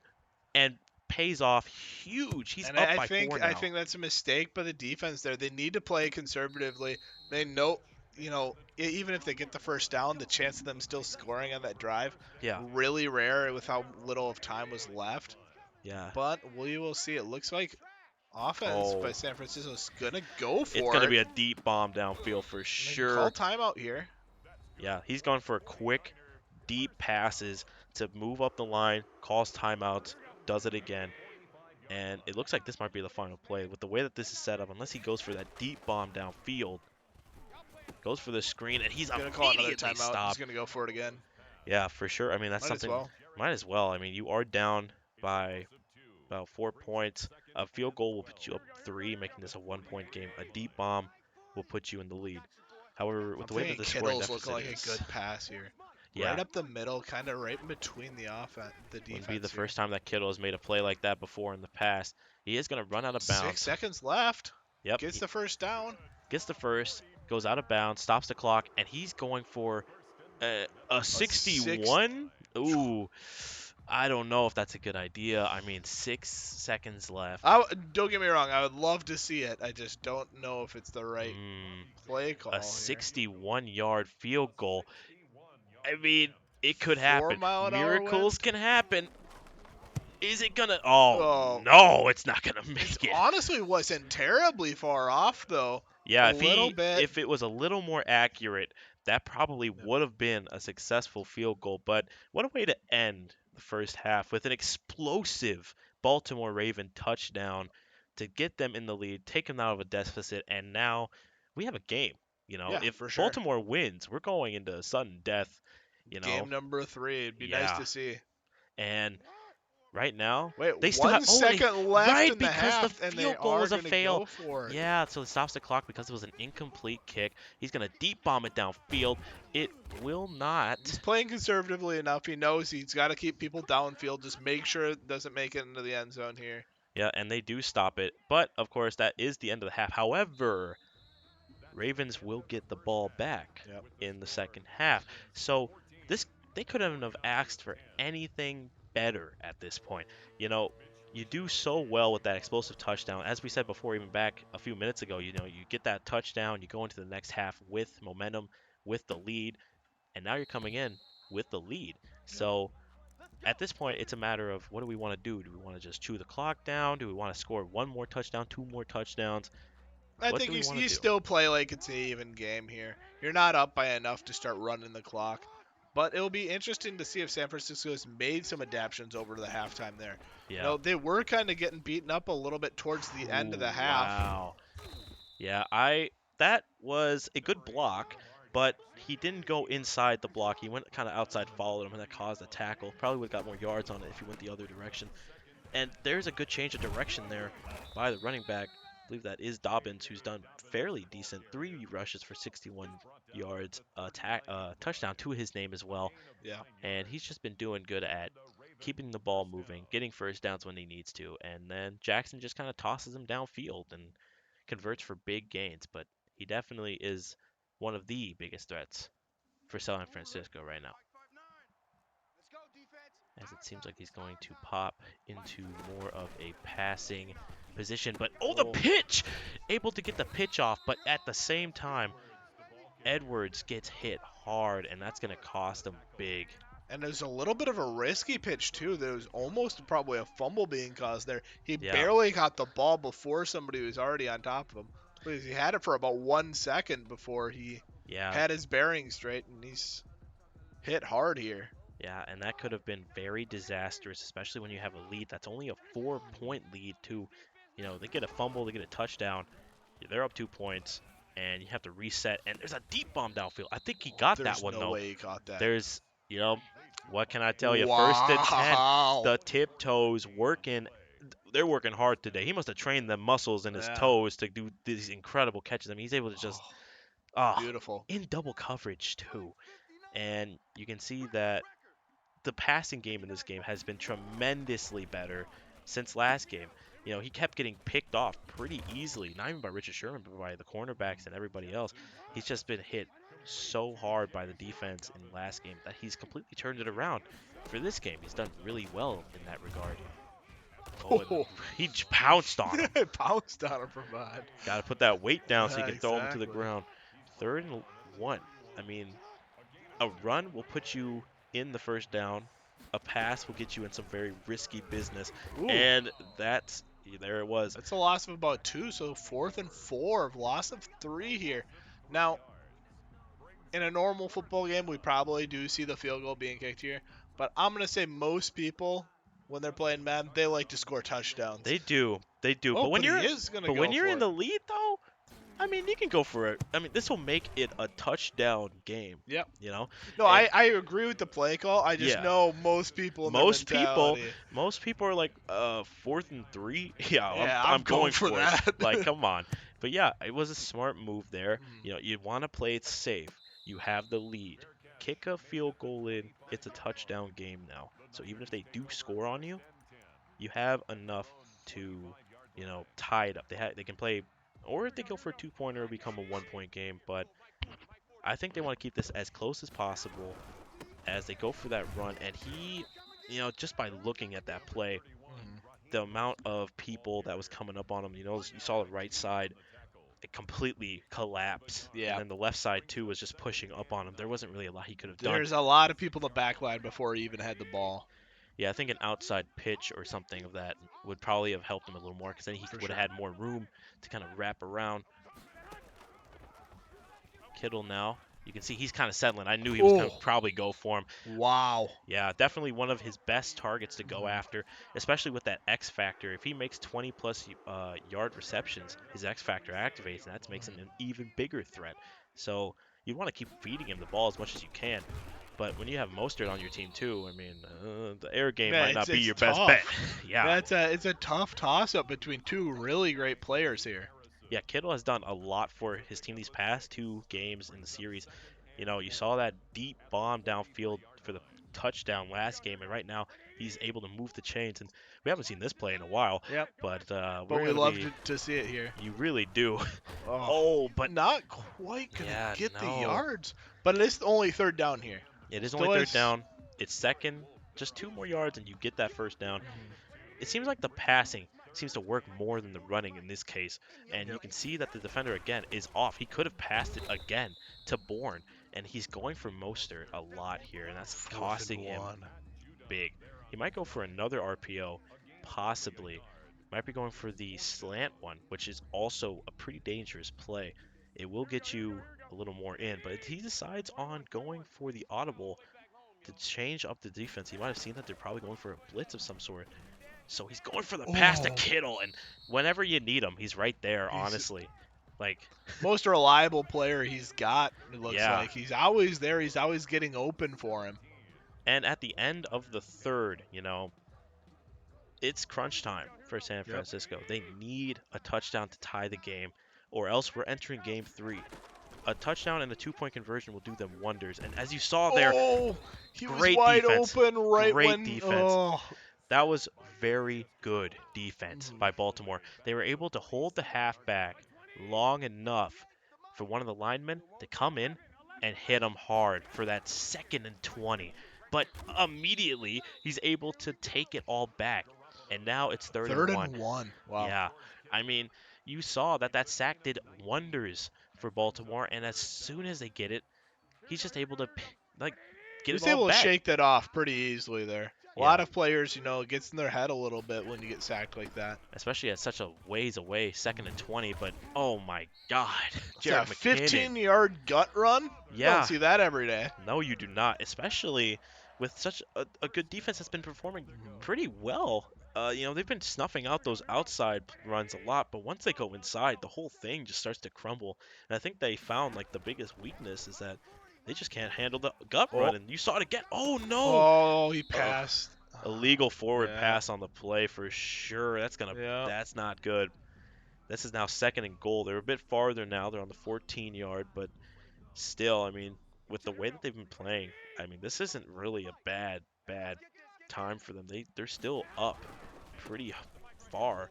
and pays off huge. He's And up I by four think I now. think that's a mistake by the defense there. They need to play conservatively. They know, even if they get the first down, the chance of them still scoring on that drive Yeah, really rare with how little of time was left. yeah. But we will see. It looks like offense by Oh, San Francisco is gonna go it's for going to it. be a deep bomb downfield for And they can call sure. timeout here. Yeah, he's going for quick, deep passes to move up the line, calls timeouts, does it again. And it looks like this might be the final play. With the way that this is set up, unless he goes for that deep bomb downfield, goes for the screen, and he's Gonna call another immediately timeout. He's stopped. gonna go for it again. Yeah, for sure. I mean, that's Might as something. well. Might as well. I mean, you are down by about 4 points. A field goal will put you up 3, making this a 1-point game. A deep bomb will put you in the lead. However, with I'm the way that thinking the scoring Kittle's looking deficit like a is, good pass here. Right yeah, up the middle, kind of right in between the wouldn't be the defense here. first time that Kittle has made a play like that before in the past. He is going to run out of 6 bounds. seconds left. Yep, Gets he the first down. gets the first, goes out of bounds, stops the clock, and he's going for a A six. 61. Ooh, I don't know if that's a good idea. I mean, 6 seconds left. Don't get me wrong. I would love to see it. I just don't know if it's the right Mm, play a call here. 61-yard field goal. I mean, it could 4 happen. mile an hour Miracles wind. can happen. Is it gonna? Oh Oh, no, it's not gonna it make it. honestly wasn't terribly far off though. A Yeah, little bit. if it was a little more accurate, that probably Yep. would have been a successful field goal. But what a way to end the first half with an explosive Baltimore Raven touchdown to get them in the lead, take them out of a deficit, and now we have a game. Yeah, If for sure. Baltimore wins, we're going into sudden death. You Game know, number 3. It'd be nice yeah. to see. And right now, Wait, they still have one only second left right in the because the half, and they field goal are was a gonna fail. go for it. Yeah, so it stops the clock because it was an incomplete kick. He's gonna deep bomb it downfield. It will He's not. playing conservatively enough. He knows he's got to keep people downfield. Just make sure it doesn't make it into the end zone here. Yeah, and they do stop it. But of course, that is the end of the half. However, Ravens will get the ball back Yep. in the second half. So this they couldn't have asked for anything better at this point. You know, you do so well with that explosive touchdown. As we said before, even back a few minutes ago, you get that touchdown, you go into the next half with momentum, with the lead, and now you're coming in with the lead. So at this point, it's a matter of what do we want to do? Do we want to just chew the clock down? Do we want to score one more touchdown, two more touchdowns? I What think do we want you to do? still play like it's an even game here. You're not up by enough to start running the clock. But it'll be interesting to see if San Francisco has made some adaptations over the halftime there. Yeah. They were kind of getting beaten up a little bit towards the end of Ooh, the half. wow. Yeah, that was a good block, but he didn't go inside the block. He went kind of outside, followed him, and that caused a tackle. Probably would have got more yards on it if he went the other direction. And there's a good change of direction there by the running back. I believe that is Dobbins, who's done fairly decent. 3 rushes for 61 yards, touchdown to his name as well. Yeah. And he's just been doing good at keeping the ball moving, getting first downs when he needs to. And then Jackson just kind of tosses him downfield and converts for big gains. But he definitely is one of the biggest threats for San Francisco right now, as it seems like he's going to pop into more of a passing position. But the Oh. pitch! Able to get the pitch off, but at the same time, Edwards gets hit hard, and that's going to cost him big. And there's a little bit of a risky pitch too. There was almost probably a fumble being caused there. He Yeah, barely got the ball before somebody was already on top of him. Because he had it for about 1 second before he yeah, had his bearings straight, and he's hit hard here. yeah, and that could have been very disastrous, especially when you have a lead. That's only a 4-point lead, too. They get a fumble, they get a touchdown. They're up 2 points, and you have to reset. And there's a deep bomb downfield. I think he got that There's one, no though. way he caught that. There's, what can I tell you? First and 10, Wow. the tiptoes working. They're working hard today. He must have trained them muscles in his Yeah. toes to do these incredible catches. I mean, he's able to just, ah, Beautiful. in double coverage, too. And you can see that the passing game in this game has been tremendously better since last game. He kept getting picked off pretty easily, not even by Richard Sherman, but by the cornerbacks and everybody else. He's just been hit so hard by the defense in last game that he's completely turned it around for this game. He's done really well in that regard. And he pounced on him. Pounced on him from behind. Got to put that weight down so you Yeah, can throw him to the exactly. ground. 3rd and 1. I mean, a run will put you in the first down. A pass will get you in some very risky business. Ooh. And there it was. That's a loss of about 2, so 4th and 4, loss of 3 here. Now, in a normal football game, we probably do see the field goal being kicked here, but I'm going to say most people, when they're playing Madden, they like to score touchdowns. They do. Oh, But when but he you're is going to but go when you're for in it. the lead though, I mean, you can go for it. I mean, this will make it a touchdown game, Yep. you know? No, And I agree with the play call. I just yeah, know most people in their most people mentality. most people are like 4th and 3. Yeah, Yeah, I'm I'm going going for for it. that. Like, come on. But yeah, it was a smart move there. Mm. You want to play it safe. You have the lead. Kick a field goal in. It's a touchdown game now. So even if they do score on you, you have enough to, tie it up. They can play, or if they go for a 2-pointer, it'll become a 1-point game. But I think they want to keep this as close as possible as they go for that run. And just by looking at that play, Mhm. the amount of people that was coming up on him, you saw the right side, it completely collapsed. And Yeah. then the left side, too, was just pushing up on him. There wasn't really a lot he could have done. There's a lot of people in the back line before he even had the ball. Yeah, I think an outside pitch or something of that would probably have helped him a little more because then he For would have sure. had more room to kind of wrap around. Kittle now. You can see he's kind of settling. I knew he was going Oh, to probably go for him. wow. Yeah, definitely one of his best targets to go Mhm. after, especially with that X factor. If he makes 20 plus yard receptions, his X factor activates, and that makes him an even bigger threat. So you want to keep feeding him the ball as much as you can. But when you have Mostert on your team too, I mean, the air game Yeah, might not be it's your best bet. tough. Yeah, Yeah, it's a tough toss up between two really great players here. yeah, Kittle has done a lot for his team these past 2 games in the series. You saw that deep bomb downfield for the touchdown last game, and right now he's able to move the chains. And we haven't seen this play in a while, Yep. but But we're we gonna love be. to see it here. You really do. Oh, Oh, but not quite gonna yeah, get the no. yards, but it is only third down here. It is only Still third is. down. It's second, just 2 more yards, and you get that first down. Mhm. It seems like the passing seems to work more than the running in this case. And you Yep. can see that the defender again is off. He could have passed it again to Bourne, and he's going for Mostert a lot here, and that's Fourth costing and him one. big. He might go for another RPO, possibly. Might be going for the slant one, which is also a pretty dangerous play. It will get you a little more in, but he decides on going for the audible to change up the defense. He might have seen that they're probably going for a blitz of some sort. So he's going for the pass to Oh, Kittle, and whenever you need him, he's right there, he's honestly. Like, most reliable player he's got. It looks yeah. like he's always there. He's always getting open for him. And at the end of the third, it's crunch time for San Yep. Francisco. They need a touchdown to tie the game, or else we're entering game 3. A touchdown and a 2-point conversion will do them wonders. And as you saw there, Oh, he was great wide defense. open right Great when. defense. Oh. That was very good defense Mhm. by Baltimore. They were able to hold the halfback long enough for one of the linemen to come in and hit him hard for that 2nd and 20. But immediately, he's able to take it all back. And now it's third and Third one. and one. Wow. Yeah. I mean, you saw that sack did wonders for Baltimore. And as soon as they get it, he's just able to, like, He get it was all able to back. shake that off pretty easily there. A lot Yeah. of players, it gets in their head a little bit when you get sacked like that. Especially at such a ways away, 2nd and 20. But oh my God, It's a Jared McKinnon. 15-yard gut run. You don't Yeah, see that every day. no, you do not. Especially with such a good defense that's been performing Mhm. pretty well. They've been snuffing out those outside runs a lot, but once they go inside, the whole thing just starts to crumble. And I think they found like the biggest weakness is that they just can't handle the gut Oh, run. And you saw it again. Oh no! oh, he Uh, passed. illegal forward Yeah, pass on the play for sure. yeah. That's not good. This is now 2nd and goal. They're a bit farther now. They're on the 14-yard, but still, I mean, with the way that they've been playing, I mean, this isn't really a bad time for them. They're still up pretty far.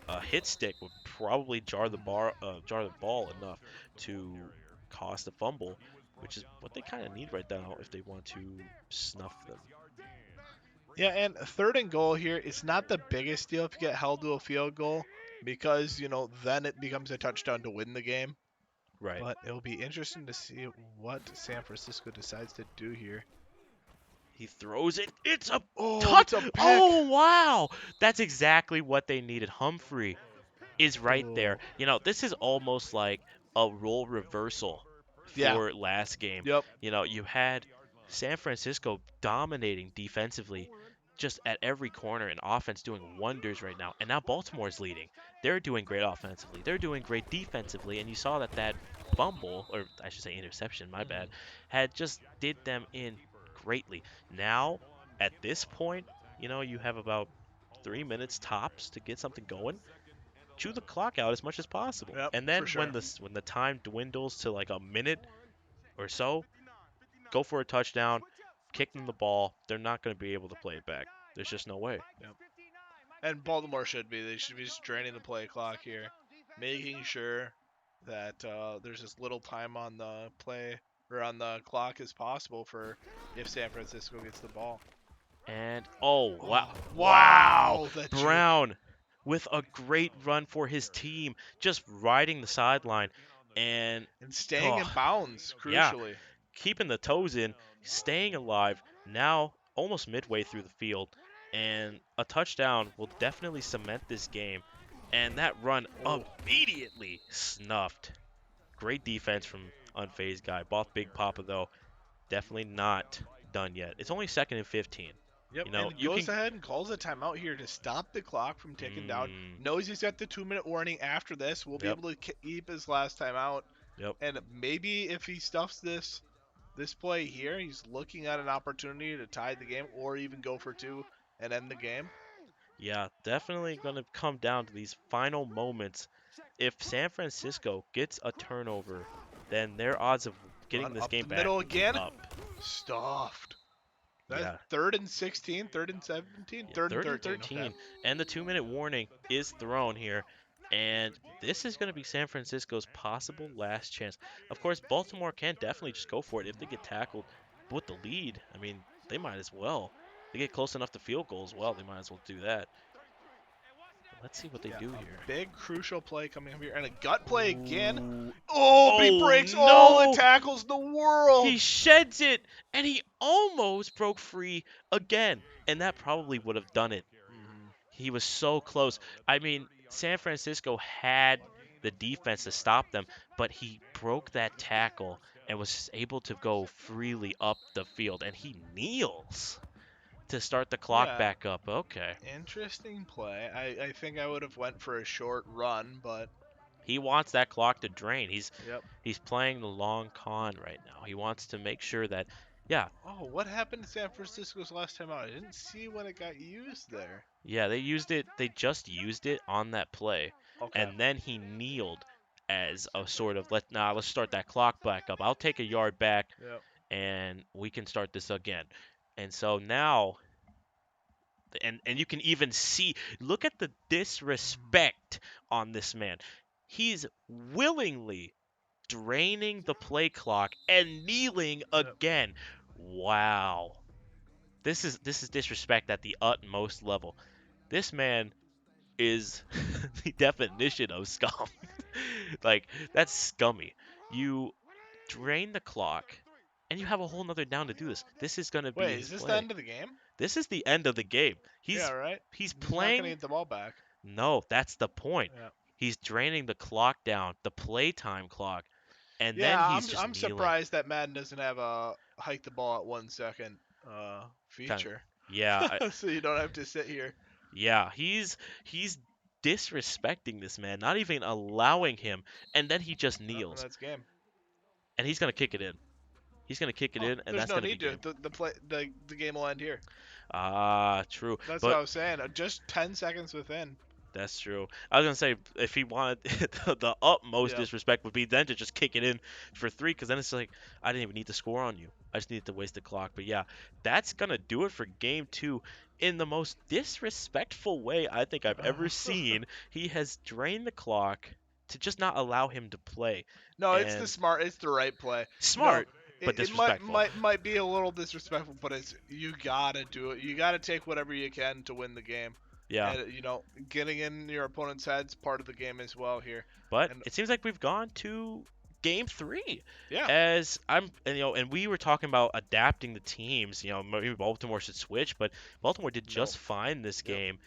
A hit stick would probably jar the ball enough to cost a fumble, which is what they kind of need right now if they want to snuff them. Yeah, and third and goal here, it's not the biggest deal if you get held to a field goal because, then it becomes a touchdown to win the game. Right. But it'll be interesting to see what San Francisco decides to do here. He throws it. It's a Oh, touch. it's a pick. Oh, wow. That's exactly what they needed. Humphrey is right there. Oh. This is almost like a role reversal Yeah. for last game. Yep. You had San Francisco dominating defensively just at every corner and offense doing wonders right now. And now Baltimore's leading. They're doing great offensively. They're doing great defensively. And you saw that fumble, or I should say interception, my bad, had just did them in greatly. Now, at this point, you have about 3 minutes tops to get something going. Chew the clock out as much as possible. Yep, And for then when sure. the time dwindles to like a minute or so, go for a touchdown, kick them the ball. They're not going to be able to play it back. There's just no way. Yep. And Baltimore should be. They should be just draining the play clock here, making sure that there's as little time on the play or on the clock as possible for if San Francisco gets the ball. And oh wow, Oh, wow! wow, that juke. Brown with a great run for his team, just riding the sideline, and And staying oh in bounds, yeah, crucially. keeping the toes in, staying alive. Now almost midway through the field, and a touchdown will definitely cement this game. And that run Oh, immediately snuffed. Great defense from unfazed guy. Both Big Papa though, definitely not done yet. It's only 2nd and 15. yep, You know, and you goes can. ahead and calls a timeout here to stop the clock from ticking down. Mm, Knows he's got the 2-minute warning after this. Will be yep, able to keep his last time out. yep. And maybe if he stuffs this play here, he's looking at an opportunity to tie the game or even go for two and end the game. Yeah, definitely going to come down to these final moments. If San Francisco gets a turnover, then their odds of Run getting this up game the back middle goes again. up. Stuffed. That's Yeah, 3rd and 16, 3rd and 17, yeah, third and third and 13. Okay. 13, and the 2-minute warning is thrown here, and this is going to be San Francisco's possible last chance. Of course, Baltimore can definitely just go for it if they get tackled with the lead. I mean, they might as well. They get close enough to field goal as well. They might as well do that. Let's see what they Yeah, do a here. big crucial play coming up here. And a gut play again. Ooh. Oh, he Oh breaks all the no! tackles in the world. He sheds it, and he almost broke free again, and that probably would have done it. Mhm. He was so close. I mean, San Francisco had the defense to stop them, but he broke that tackle and was able to go freely up the field, and he kneels to start the clock Yeah, back up. Okay. interesting play. I think I would have went for a short run, but He wants that clock to drain. yep. He's playing the long con right now. He wants to make sure that, yeah, Oh, what happened to San Francisco's last time out? I didn't see when it got used there. yeah, they used it. They just used it on that play, Okay. and then he kneeled as a sort of let's start that clock back up. I'll take a yard back, Yep. and we can start this again. And so now, and you can even see, look at the disrespect on this man. He's willingly draining the play clock and kneeling Yep. again. Wow. This is disrespect at the utmost level. This man is the definition of scum. Like, that's scummy. You drain the clock and you have a whole nother down to do this. This is gonna be Wait, is his this the play. end of the game? This is the end of the game. Yeah, He's right. he's He's not gonna playing. get the ball back. No, that's the point. Yeah. He's draining the clock down, the playtime clock, and then Yeah, he's I'm just I'm kneeling. surprised that Madden doesn't have a hike the ball at 1 second Kind of, feature, yeah, so you don't have to sit here. yeah. He's disrespecting this man, not even allowing him, and then he just Oh, and kneels, that's game. and he's gonna kick it in. He's gonna kick it Oh, in, and there's that's no gonna be need to. game. The game will end here. Ah, true. That's what But I was saying. Just 10 seconds within. that's true. I was gonna say if he wanted the utmost Yep. disrespect would be then to just kick it in for three, because then it's like I didn't even need to score on you. I just needed to waste the clock. But yeah, that's gonna do it for game two. In the most disrespectful way I think I've ever seen, he has drained the clock to just not allow him to play. No, And it's the right play. No, smart, but it might disrespectful. might might be a little disrespectful, but it's you gotta do it. You gotta take whatever you can to win the game. Yeah. And getting in your opponent's head's part of the game as well here. But And it seems like we've gone to game three. yeah, As and we were talking about adapting the teams. Maybe Baltimore should switch, but Baltimore did no, just fine this yep. game.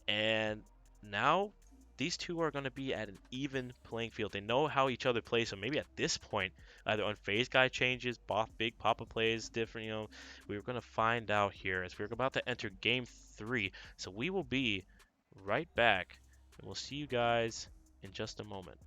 And now these two are going to be at an even playing field. They know how each other plays, so maybe at this point, either unfazed guy changes, Big Papa plays different. We're going to find out here as we're about to enter game three. So we will be right back, and we'll see you guys in just a moment.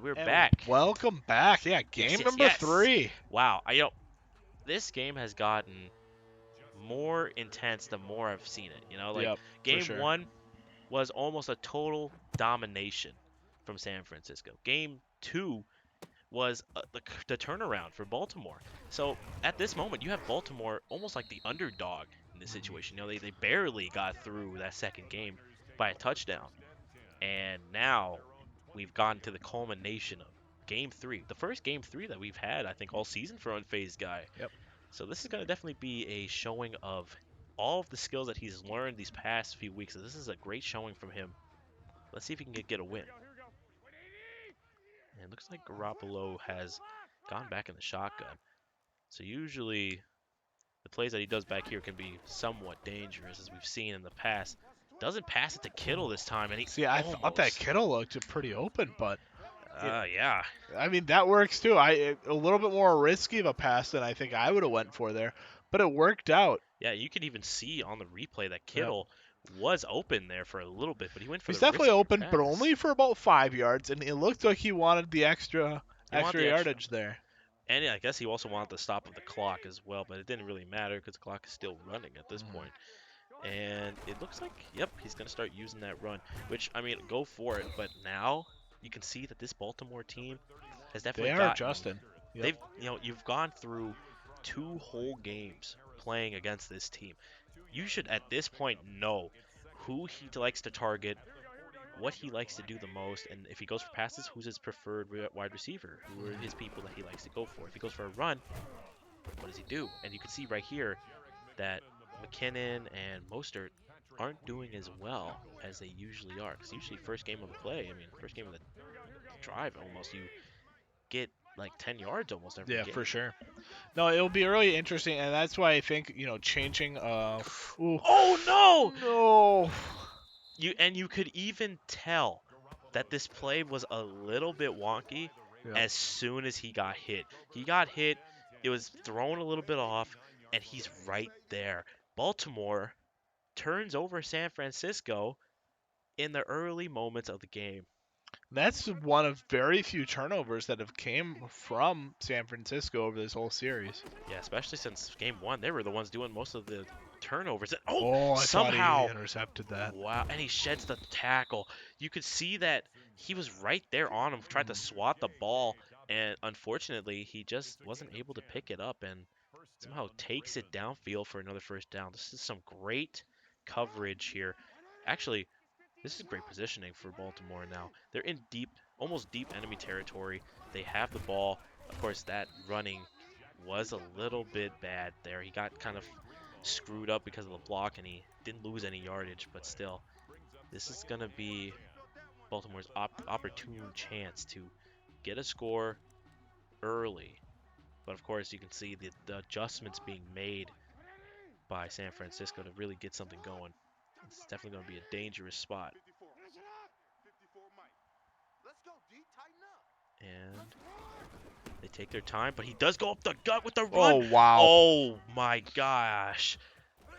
we're And back. welcome back. Yeah, Yes, game yes, number yes. 3. Wow. This game has gotten more intense the more I've seen it. Like Yep, for game sure. one was almost a total domination from San Francisco. Game two was the turnaround for Baltimore. So at this moment, you have Baltimore almost like the underdog in this situation. They barely got through that second game by a touchdown. And now we've gotten to the culmination of game three. The first game three that we've had, I think, all season for Unfazed Guy. Yep. So this is going to definitely be a showing of all of the skills that he's learned these past few weeks. So this is a great showing from him. Let's see if he can get a win. And it looks like Garoppolo has gone back in the shotgun. So usually the plays that he does back here can be somewhat dangerous, as we've seen in the past. Doesn't pass it to Kittle this time, and he See, I thought that almost. Kittle looked pretty open, but Yeah. I mean that works too. A little bit more risky of a pass than I think I would have went for there, but it worked out. Yeah, you can even see on the replay that Yep. Kittle was open there for a little bit, but he went for He's the definitely riskier open, but pass. only for about 5 yards, and it looked like he wanted the extra He wanted the extra. yardage there. And yeah, I guess he also wanted the stop of the clock as well, but it didn't really matter because the clock is still running at this point. And it looks like, yep, he's going to start using that run, which, I mean, go for it. But now you can see that this Baltimore team has definitely They are gotten, adjusting. Yep. they've, you've gone through 2 whole games playing against this team. You should, at this point, know who he likes to target, what he likes to do the most, and if he goes for passes, who's his preferred wide receiver, who are his people that he likes to go for. If he goes for a run, what does he do? And you can see right here that McKinnon and Mostert aren't doing as well as they usually are. Because usually first game of the play, I mean, first game of the drive almost, you get like 10 yards almost every Yeah, game. for sure. No, it'll be really interesting, and that's why I think changing. Ooh, Oh no! no. You could even tell that this play was a little bit wonky Yep. as soon as he got hit. He got hit, it was thrown a little bit off, and he's right there. Baltimore turns over San Francisco in the early moments of the game. That's one of very few turnovers that have came from San Francisco over this whole series. Yeah, especially since game one, they were the ones doing most of the turnovers. And, Oh, I thought he somehow, intercepted that. wow, and he sheds the tackle. You could see that he was right there on him, tried to swat the ball, and unfortunately, he just wasn't able to pick it up and somehow takes it downfield for another first down. This is some great coverage here. Actually, this is great positioning for Baltimore now. They're in deep, almost deep enemy territory. They have the ball. Of course, that running was a little bit bad there. He got kind of screwed up because of the block, and he didn't lose any yardage, but still, this is going to be Baltimore's opportune chance to get a score early. But of course, you can see the adjustments being made by San Francisco to really get something going. It's definitely going to be a dangerous spot. And they take their time, but he does go up the gut with the run. Oh, wow. Oh my gosh.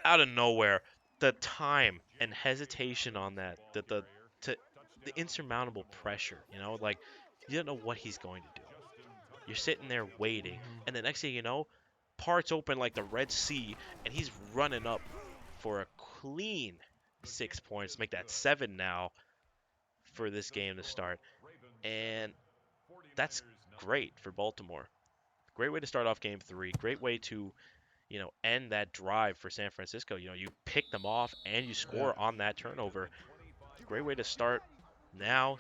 Out of nowhere. The time and hesitation on that, the insurmountable pressure, like you don't know what he's going to do. You're sitting there waiting, and the next thing you know, parts open like the Red Sea, and he's running up for a clean 6 points, make that 7 now for this game to start. And that's great for Baltimore. Great way to start off game 3. Great way to, end that drive for San Francisco. You pick them off and you score on that turnover. Great way to start now.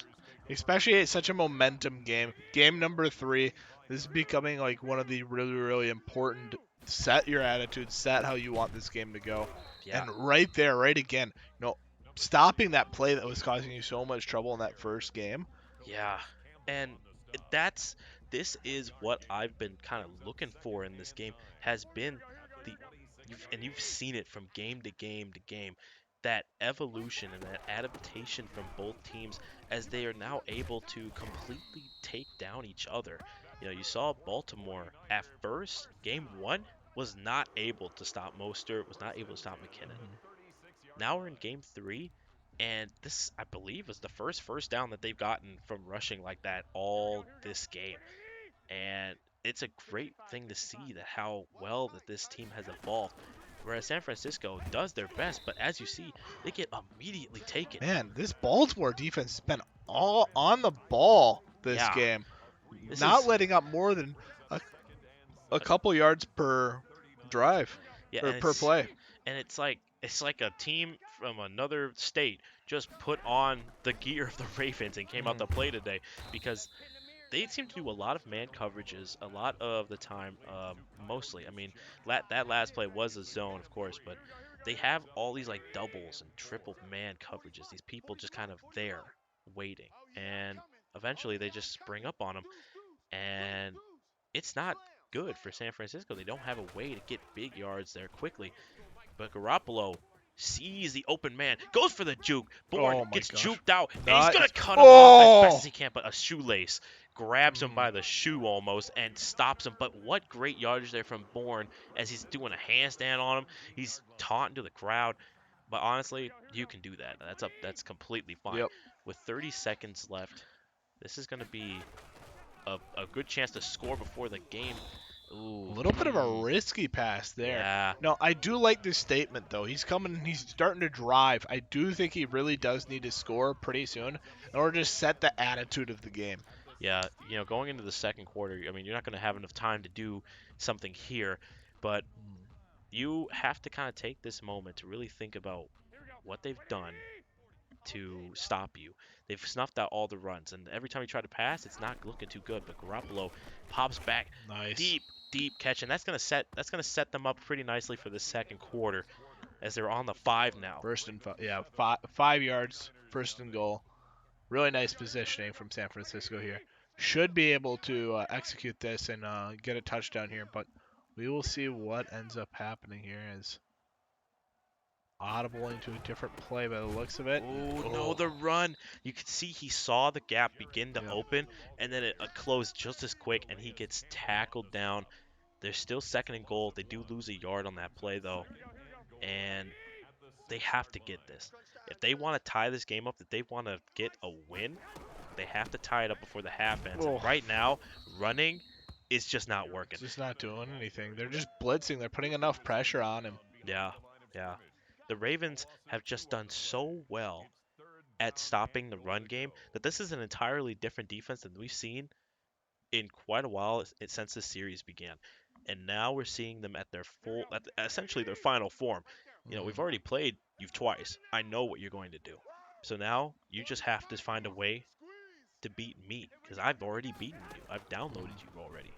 Especially at such a momentum game. Game number 3. This is becoming like one of the really, really important. Set your attitude. Set how you want this game to go. Yeah. And right there, right again, stopping that play that was causing you so much trouble in that first game. Yeah. And this is what I've been kind of looking for in this game, has been you've seen it from game to game to game, that evolution and that adaptation from both teams as they are now able to completely take down each other. You saw Baltimore at first, game 1, was not able to stop Mostert, was not able to stop McKinnon. Now we're in game 3. And this, I believe, was the first down that they've gotten from rushing like that all this game. And it's a great thing to see that how well that this team has evolved. Whereas San Francisco does their best, but as you see, they get immediately taken. Man, this Baltimore defense has been all on the ball this Yeah, game. this Not is letting up more than a couple yards per drive yeah, or per play. and it's like a team from another state just put on the gear of the Ravens and came out to play today because they seem to do a lot of man coverages a lot of the time, mostly. I mean, that last play was a zone, of course, but they have all these like doubles and triple man coverages. These people just kind of there waiting, and eventually they just spring up on them, and it's not good for San Francisco. They don't have a way to get big yards there quickly. But Garoppolo sees the open man, goes for the juke. Bourne Oh my gets gosh. juked out, and he's Not. gonna cut him off as best Oh. as he can. But a shoelace grabs him by the shoe almost and stops him. But what great yardage there from Bourne as he's doing a handstand on him. He's taunting to the crowd. But honestly, you can do that. That's completely fine. Yep. With 30 seconds left, this is gonna be a good chance to score before the game. Ooh, A little bit of a risky pass there. yeah. No, I do like this statement though. He's coming. He's starting to drive. I do think he really does need to score pretty soon in order to set the attitude of the game. Yeah, going into the second quarter, I mean, you're not going to have enough time to do something here, but you have to kind of take this moment to really think about what they've done to stop you. They've snuffed out all the runs, and every time you try to pass, it's not looking too good. But Garoppolo pops back, Nice. deep catch, and that's gonna set them up pretty nicely for the second quarter, as they're on the 5 now. First and 5. Yeah, 5 yards. First and goal. Really nice positioning from San Francisco here. Should be able to execute this and get a touchdown here, but we will see what ends up happening here as audible into a different play by the looks of it. Oh no, the run! You could see he saw the gap begin to Yeah. open, and then it closed just as quick, and he gets tackled down. There's still second and goal. They do lose a yard on that play though, and they have to get this. If they want to tie this game up, if they want to get a win, they have to tie it up before the half ends. And Oh. right now, running is just not working. Just not doing anything. They're just blitzing. They're putting enough pressure on him. Yeah, yeah. The Ravens have just done so well at stopping the run game that this is an entirely different defense than we've seen in quite a while since this series began. And now we're seeing them at their essentially their final form. We've already played you twice. I know what you're going to do. So now you just have to find a way to beat me because I've already beaten you. I've downloaded you already.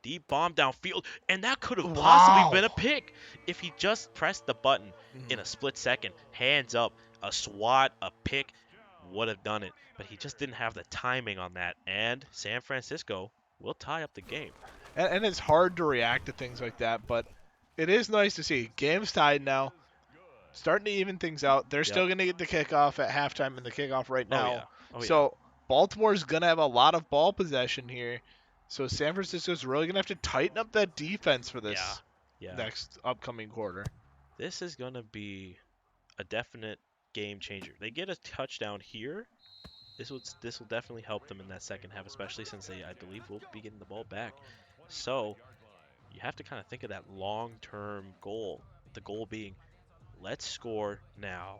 Deep bomb downfield, and that could have possibly been a pick if he just pressed the button in a split second. Hands up, a swat, a pick would have done it, but he just didn't have the timing on that, and San Francisco will tie up the game. And it's hard to react to things like that, but it is nice to see. Game's tied now. Starting to even things out. They're still going to get the kickoff at halftime and the kickoff right now. So Baltimore's going to have a lot of ball possession here. So San Francisco's really going to have to tighten up that defense for this next upcoming quarter. This is going to be a definite game changer. They get a touchdown here. This will definitely help them in that second half, especially since they, I believe, will be getting the ball back. So you have to kind of think of that long-term goal. The goal being, let's score now.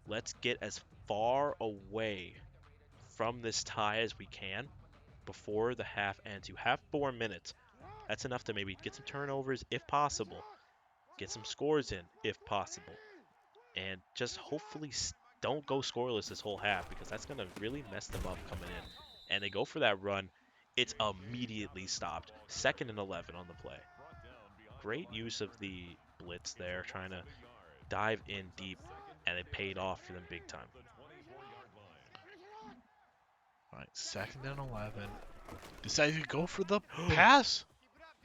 Let's get as far away from this tie as we can before the half ends. You have 4 minutes. That's enough to maybe get some turnovers if possible, get some scores in if possible, and just hopefully don't go scoreless this whole half because that's going to really mess them up coming in. And they go for that run. It's immediately stopped. 2nd and 11 on the play. Great use of the blitz there, trying to dive in deep, and it paid off for them big time. All right, 2nd and 11. Decided to go for the pass.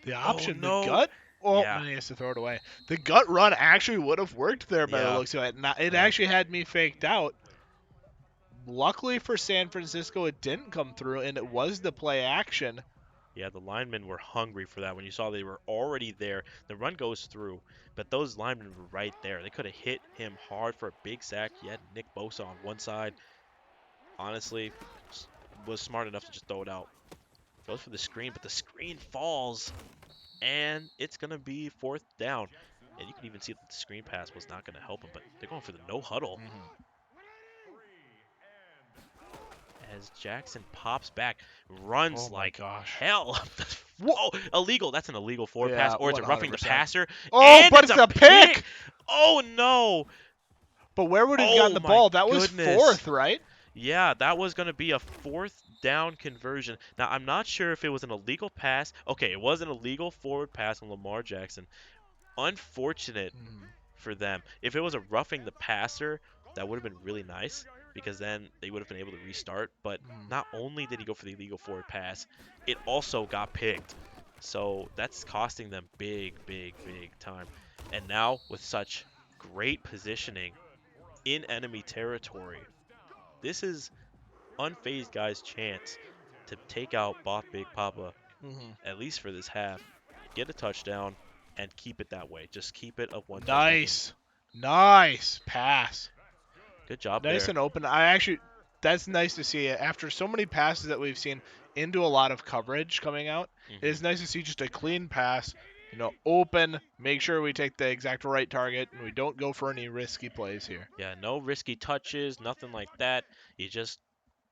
The option, no. the gut. Oh, Yeah. and he has to throw it away. The gut run actually would have worked there by the looks of it. It actually had me faked out. Luckily for San Francisco, it didn't come through, and it was the play action. Yeah, the linemen were hungry for that. When you saw they were already there, the run goes through, but those linemen were right there. They could have hit him hard for a big sack. Yet Nick Bosa on one side, honestly, was smart enough to just throw it out. Goes for the screen, but the screen falls, and it's going to be fourth down. And you can even see that the screen pass was not going to help him, but they're going for the no huddle as Jackson pops back, runs Oh my like gosh. hell. Oh, illegal. That's an illegal forward pass, Yeah, or it's a roughing the 100%. passer. Oh, And but it's it's a a pick. pick. Oh, no. But where would he have gotten Oh, the my ball? That was goodness. fourth, right? Yeah, that was going to be a fourth down conversion. Now, I'm not sure if it was an illegal pass. Okay, it was an illegal forward pass on Lamar Jackson. Unfortunate for them. If it was a roughing the passer, that would have been really nice because then they would have been able to restart. But not only did he go for the illegal forward pass, it also got picked. So that's costing them big, big, big time. And now with such great positioning in enemy territory, this is unfazed guy's chance to take out Big Papa, Mm-hmm. at least for this half, get a touchdown, and keep it that way. Just keep it a one touchdown game. Nice pass. Good job Nice there. and open. That's nice to see. After so many passes that we've seen into a lot of coverage coming out, it Hmm. is nice to see just a clean pass. Open. Make sure we take the exact right target and we don't go for any risky plays here. Yeah, no risky touches, nothing like that. You just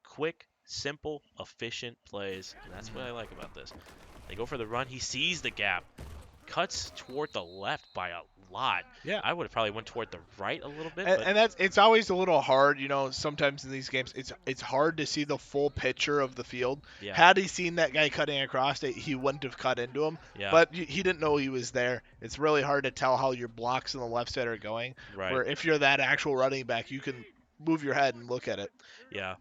quick, simple, efficient plays. And that's what I like about this. They go for the run. He sees the gap. Cuts toward the left by a lot. Yeah. I would have probably went toward the right a little bit, And, but and it's always a little hard, sometimes in these games it's hard to see the full picture of the field. yeah, Had he seen that guy cutting across it, he wouldn't have cut into him. yeah, But he didn't know he was there. It's really hard to tell how your blocks on the left side are going. right. Where if you're that actual running back, you can move your head and look at it. Yeah.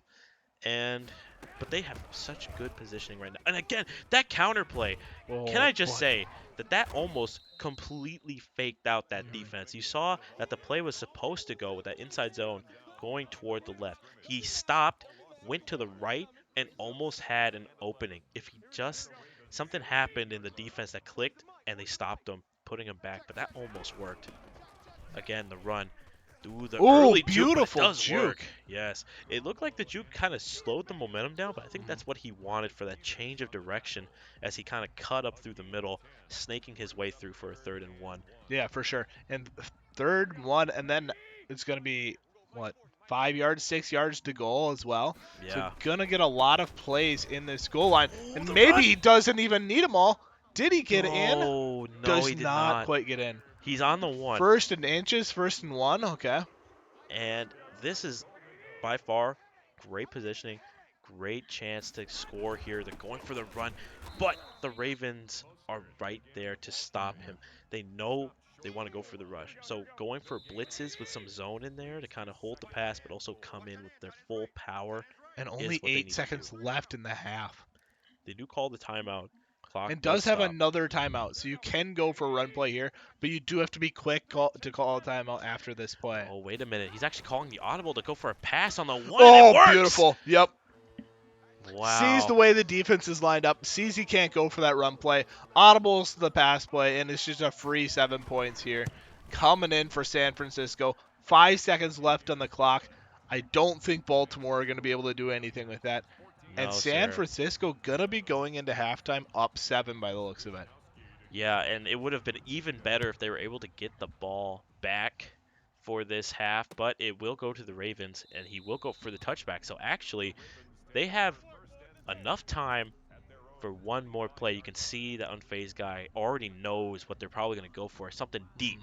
But they have such good positioning right now. And again, that counterplay. Can I just say that almost completely faked out that defense? You saw that the play was supposed to go with that inside zone going toward the left. He stopped, went to the right, and almost had an opening. If he just something happened in the defense that clicked and they stopped him, putting him back, but that almost worked. Again, the run. Ooh, the Oh, early juke, but it beautiful does juke. work. Yes. It looked like the juke kind of slowed the momentum down, but I think that's what he wanted for that change of direction as he kind of cut up through the middle, snaking his way through for a 3rd and 1. Yeah, for sure. And third one, and then it's going to be, what, 5 yards, 6 yards to goal as well. So Yeah. going to get a lot of plays in this goal line. Ooh, And the maybe run. he doesn't even need them all. Did he get in? No, no, Does he did not not. quite get in. He's on the 1. First and inches, 1st and 1. Okay. And this is by far great positioning, great chance to score here. They're going for the run, but the Ravens are right there to stop him. They know they want to go for the rush. So going for blitzes with some zone in there to kind of hold the pass, but also come in with their full power And is only what they 8 need to seconds do. left in the half. They do call the timeout. Clock And does does have stop. another timeout. So you can go for a run play here, but you do have to be quick to call a timeout after this play. Oh, wait a minute. He's actually calling the audible to go for a pass on the 1, and it Oh, works! beautiful. Yep. Sees Wow. the way the defense is lined up, sees he can't go for that run play, audibles the pass play, and it's just a free 7 points here. Coming in for San Francisco. 5 seconds left on the clock. I don't think Baltimore are going to be able to do anything with that. And No, San sir. Francisco going to be going into halftime up 7 by the looks of it. Yeah, and it would have been even better if they were able to get the ball back for this half, but it will go to the Ravens, and he will go for the touchback. So actually, they have enough time for one more play. You can see the unfazed guy already knows what they're probably going to go for, something deep,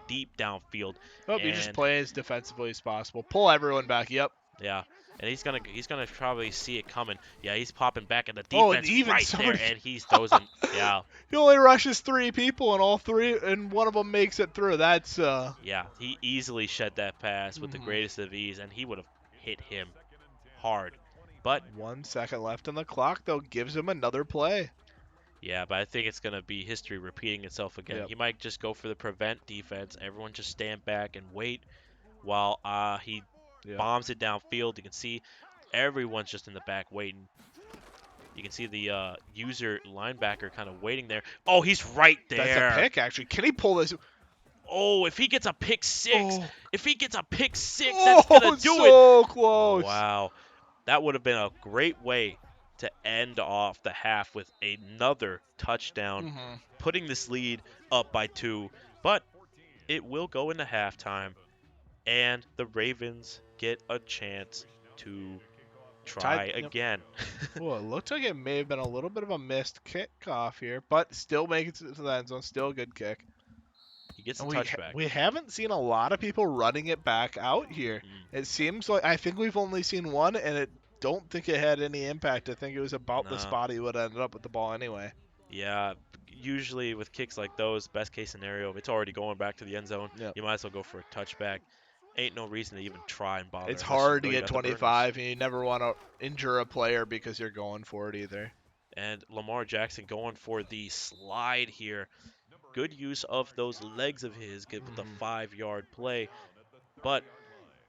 deep downfield, Oh, you just and play as defensively as possible. Pull everyone back. Yep. yeah, and he's gonna probably see it coming. Yeah, he's popping back, and the Oh, and defense even right there, somebody and he throws him. Yeah, he only rushes 3 people and all 3 and one of them makes it through. That's yeah, he easily shed that pass with the greatest of ease, and he would have hit him hard. But 1 second left on the clock, though, gives him another play. yeah, but I think it's gonna be history repeating itself again. Yep. He might just go for the prevent defense. Everyone just stand back and wait while he Yep. bombs it downfield. You can see everyone's just in the back waiting. You can see the user linebacker kind of waiting there. Oh, he's right That's a there. pick, actually. Can he pull this? Oh, if he gets a pick six, Oh, if he gets a pick six, that's gonna oh, do it. so Oh close. wow, that would have been a great way to end off the half with another touchdown, Hmm. putting this lead up by 2. But it will go into halftime, and the Ravens get a chance to Tied. try Yep. again. Well, it looked like it may have been a little bit of a missed kickoff here, but still making it to the end zone. Still a good kick. He gets a And touchback. we haven't seen a lot of people running it back out here. Mm, It seems like I think we've only seen one, and it don't think it had any impact. I think it was about the no. spot he would have ended up with the ball anyway. Yeah, usually with kicks like those, best case scenario, if it's already going back to the end zone, Yep. you might as well go for a touchback. Ain't no reason to even try and bother It's unless you hard to really get got the burners. 25, and you never want to injure a player because you're going for it either. And Lamar Jackson going for the slide here. Good use of those legs of his, good with the Mhm. 5-yard play. But,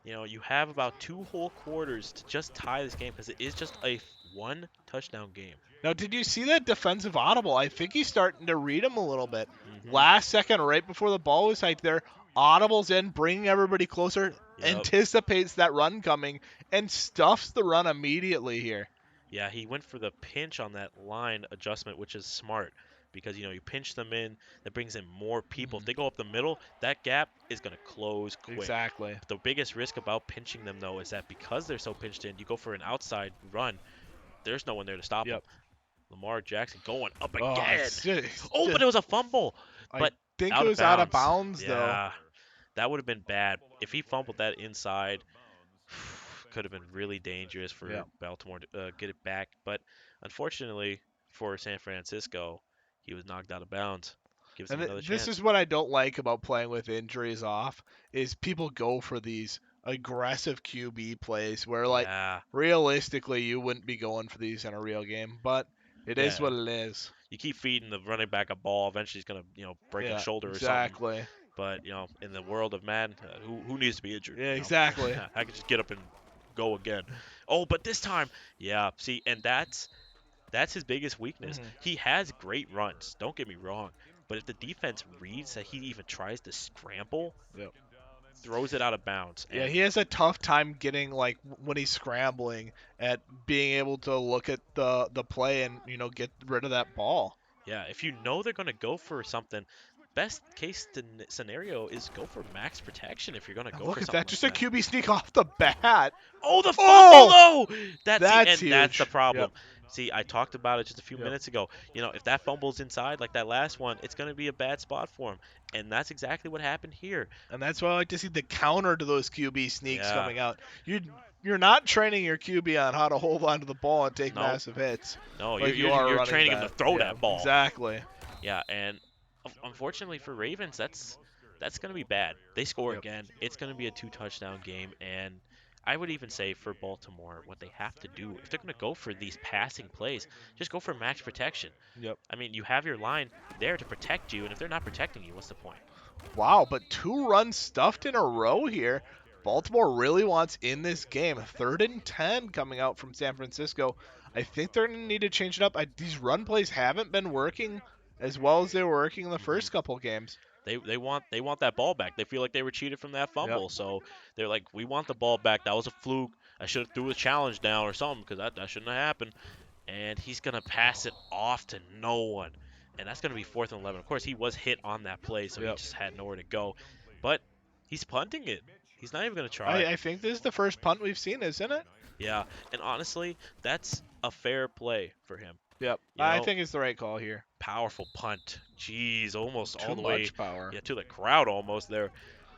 you have about 2 whole quarters to just tie this game because it is just a one touchdown game. Now, did you see that defensive audible? I think he's starting to read him a little bit. Hmm. Last second, right before the ball was hiked there, audibles in, bringing everybody closer, Yep. anticipates that run coming, and stuffs the run immediately here. Yeah, he went for the pinch on that line adjustment, which is smart because you pinch them in, that brings in more people. If Mhm. they go up the middle, that gap is going to close quick. Exactly. The biggest risk about pinching them though is that because they're so pinched in, you go for an outside run, there's no one there to stop them. Yep. Lamar Jackson going up Oh, again. it's Oh, but just it was a fumble, I but think it out of was out of bounds. bounds though. Yeah, that would have been bad if he fumbled that inside. Could have been really dangerous for Yeah. Baltimore to get it back. But unfortunately for San Francisco, he was knocked out of bounds. Gives And him another this is chance. what I don't like about playing with injuries off is people go for these aggressive QB plays where like Yeah, realistically you wouldn't be going for these in a real game, but it is yeah. what it is. You keep feeding the running back a ball, eventually he's gonna, break a Yeah, shoulder or something. exactly. But in the world of Madden, who needs to be injured? Yeah, exactly. I could just get up and go again. Oh, but this time, yeah. See, and that's his biggest weakness. Hmm. He has great runs. Don't get me wrong. But if the defense reads that he even tries to scramble, Yep. throws it out of bounds. Yeah, And he has a tough time getting like when he's scrambling at being able to look at the play and get rid of that ball. yeah, if you know they're going to go for something, best case scenario is go for max protection if you're going to Now go look for at something that, like just a that. QB sneak off the bat. Oh, the fumble Oh, though. that's And that's the huge. problem. Yep. See, I talked about it just a few Yep. minutes ago. If that fumble's inside like that last one, it's going to be a bad spot for him. And that's exactly what happened here. And that's why I like to see the counter to those QB sneaks Yeah. coming out. You're not training your QB on how to hold onto the ball and take No, massive hits no, like you are you're running training him to back. throw Yeah, that ball. exactly. Yeah, and unfortunately for Ravens, that's going to be bad. They score Yep. again. It's going to be a 2-touchdown game, and I would even say for Baltimore, what they have to do, if they're going to go for these passing plays, just go for max protection. Yep. I mean, you have your line there to protect you, and if they're not protecting you, what's the point? Wow, but 2 runs stuffed in a row here. Baltimore really wants in this game. 3rd and 10 coming out from San Francisco. I think they're going to need to change it up. These run plays haven't been working as well as they were working in the Hmm. first couple games. They want that ball back. They feel like they were cheated from that Yep. fumble, so they're like, we want the ball back. That was a fluke. I should have threw a challenge down or something because that shouldn't have happened. And he's gonna pass it off to no one, and that's gonna be 4th and 11. Of course, he was hit on that play, so he Yep. just had nowhere to go. But he's punting it. He's not even gonna try. I think this is the first punt we've seen, isn't it? Yeah, and honestly, that's a fair play for him. Yep. You I know, think it's the right call here. powerful punt. Jeez, almost all Too the way, much power. yeah, to the crowd almost there.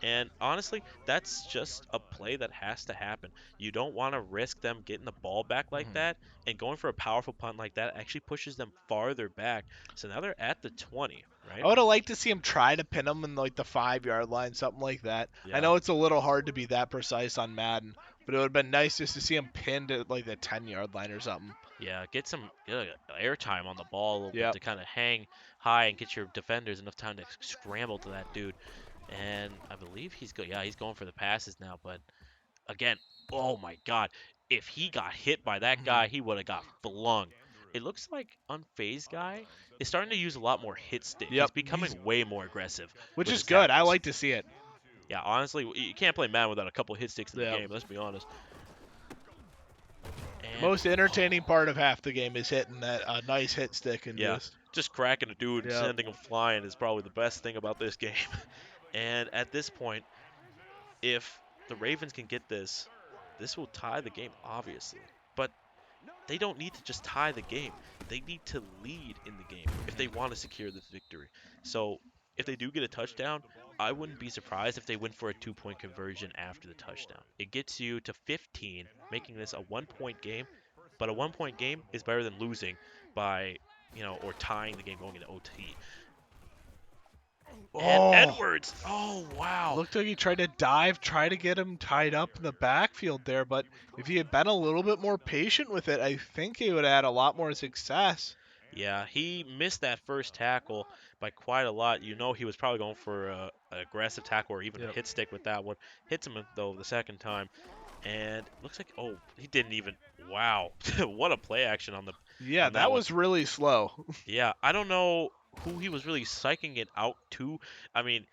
And honestly, that's just a play that has to happen. You don't want to risk them getting the ball back like Mhm. that, and going for a powerful punt like that actually pushes them farther back. So now they're at the 20, I right? would have liked to see him try to pin him in like the 5 yard line, something like that. I Yeah. know it's a little hard to be that precise on Madden, but it would have been nice just to see him pinned at like the 10 yard line or something. Yeah, get some airtime on the ball a little bit Yep. to kind of hang high and get your defenders enough time to scramble to that dude. And I believe he's going for the passes now, but again, oh my God, if he got hit by that guy, Mhm. he would have got flung. it looks like Unfazed guy is starting to use a lot more hit stick. Yep, He's becoming way more aggressive which with is his good. I tackles. like to see it. Yeah, honestly, you can't play Madden without a couple hit sticks in the Yeah. game. Let's be honest. And Most entertaining part of half the game is hitting that nice hit stick and yeah, just. just cracking a dude and Yeah. sending him flying is probably the best thing about this game. And at this point, if the Ravens can get this, this will tie the game, obviously. But they don't need to just tie the game. They need to lead in the game if they want to secure this victory. So if they do get a touchdown, I wouldn't be surprised if they went for a 2-point conversion after the touchdown. It gets you to 15, making this a 1-point game. But a 1-point game is better than losing by, or tying the game going into OT. And Oh, Edwards, oh wow. looked like he tried to dive, try to get him tied up in the backfield there, but if he had been a little bit more patient with it, I think he would have had a lot more success. Yeah, he missed that first tackle by quite a lot. You know he was probably going for an aggressive tackle or even a Yep. hit stick with that one. Hits him though the second time, and looks like he didn't even. Wow, what a play action Yeah, on that that one. was really slow. Yeah, I don't know who he was really psyching it out to. I mean,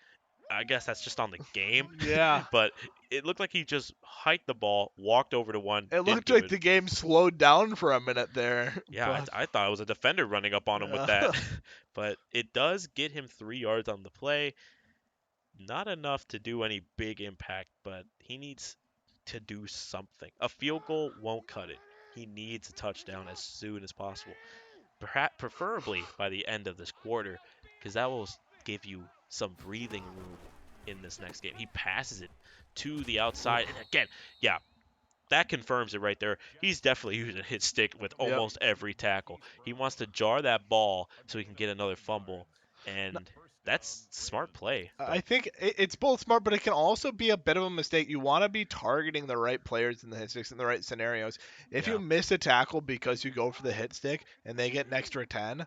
I guess that's just on the game, Yeah. but it looked like he just hiked the ball, walked over to one, It didn't looked do like it. the game slowed down for a minute there, Yeah, but I thought it was a defender running up on him with that. But it does get him 3 yards on the play. Not enough to do any big impact, but he needs to do something. A field goal won't cut it. He needs a touchdown as soon as possible. Perhaps, preferably by the end of this quarter, because that will give you some breathing room in this next game. He passes it to the outside, and again, yeah, that confirms it right there. He's definitely using his stick with yep. almost every tackle. He wants to jar that ball so he can get another fumble, No, and that's smart play. I But think it's both smart, but it can also be a bit of a mistake. You want to be targeting the right players in the hit sticks in the right scenarios. If you yeah, miss a tackle because you go for the hit stick and they get an extra 10,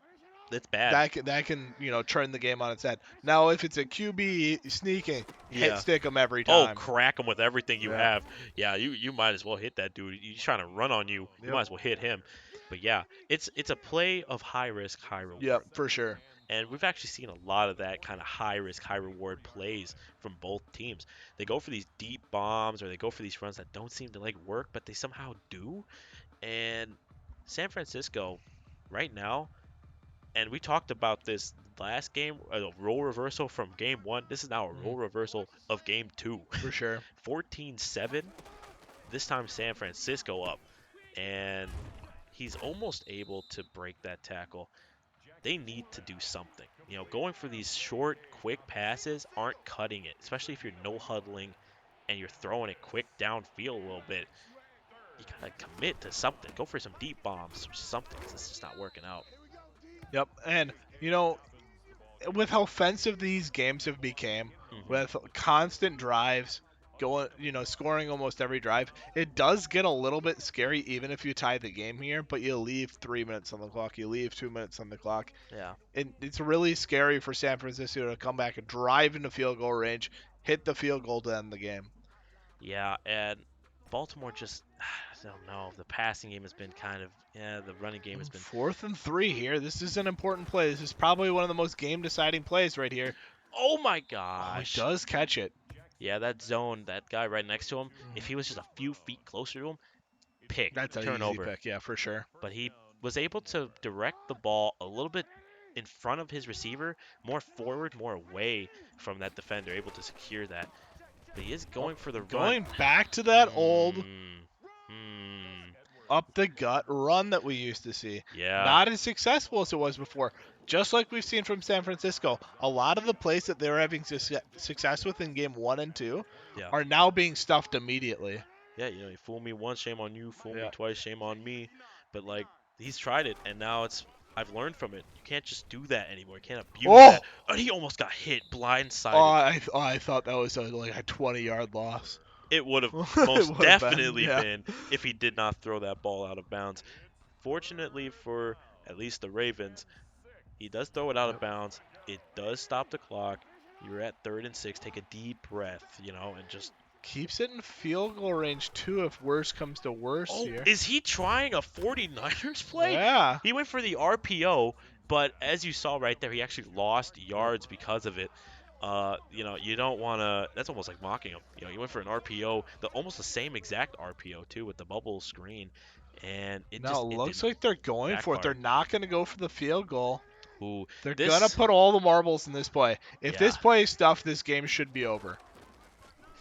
it's bad. that can turn the game on its head. Now, if it's a QB sneaking, hit Yeah. stick them every Oh, time. crack him with everything you Yeah. have. Yeah, you might as well hit that dude. He's trying to run on you. You Yep. might as well hit him. But yeah, it's a play of high risk, high Yep, reward. for sure. And we've actually seen a lot of that kind of high risk, high reward plays from both teams. They go for these deep bombs or they go for these runs that don't seem to work, but they somehow do. And San Francisco, right now, and we talked about this last game, a role reversal from game one. This is now a role reversal of game two. For sure. 14-7. This time San Francisco up. And he's almost able to break that tackle. They need to do something. Going for these short, quick passes aren't cutting it, especially if you're no huddling and you're throwing it quick downfield a little bit. You gotta commit to something. Go for some deep bombs or something, because it's just not working out. Yep. And with how offensive these games have become, Hmm. with constant drives, scoring almost every drive, it does get a little bit scary even if you tie the game here, but you leave 3 minutes on the clock, you leave 2 minutes on the clock. Yeah. It's really scary for San Francisco to come back and drive into field goal range, hit the field goal to end the game. Yeah, and Baltimore just, I don't know. The passing game has been the running game has been. 4th and 3 here. This is an important play. This is probably one of the most game-deciding plays right here. Oh my Oh, he gosh. does catch it. Yeah, that zone, that guy right next to him, if he was just a few feet closer to him, pick, That's an easy turnover. pick, yeah, for sure. But he was able to direct the ball a little bit in front of his receiver, more forward, more away from that defender, able to secure that. But he is going for the run. Going back to that old Hmm. up the gut run that we used to see. Yeah. Not as successful as it was before. Just like we've seen from San Francisco, a lot of the plays that they were having success with in game 1 and 2 Yeah. are now being stuffed immediately. Yeah, you fool me once, shame on you. Fool me Yeah. twice, shame on me. But he's tried it, and now I've learned from it. You can't just do that anymore. You can't abuse that. And he almost got hit, blindsided. I thought that was like a 20-yard loss. It would have It most would have been, definitely yeah. been if he did not throw that ball out of bounds. Fortunately for at least the Ravens, he does throw it out of Yep. bounds. It does stop the clock. You're at 3rd and 6. Take a deep breath, and just Keeps it in field goal range too if worse comes to worse Oh, here. is he trying a 49ers play? Yeah. He went for the RPO, but as you saw right there, he actually lost yards because of it. You don't want to. That's almost like mocking him. He went for an RPO, almost the same exact RPO too, with the bubble screen, and Now it it looks didn't like they're going for it. They're backfire. not going to go for the field goal. Ooh, They're going to this, put all the marbles in this play. If yeah, this play is stuffed, this game should be over.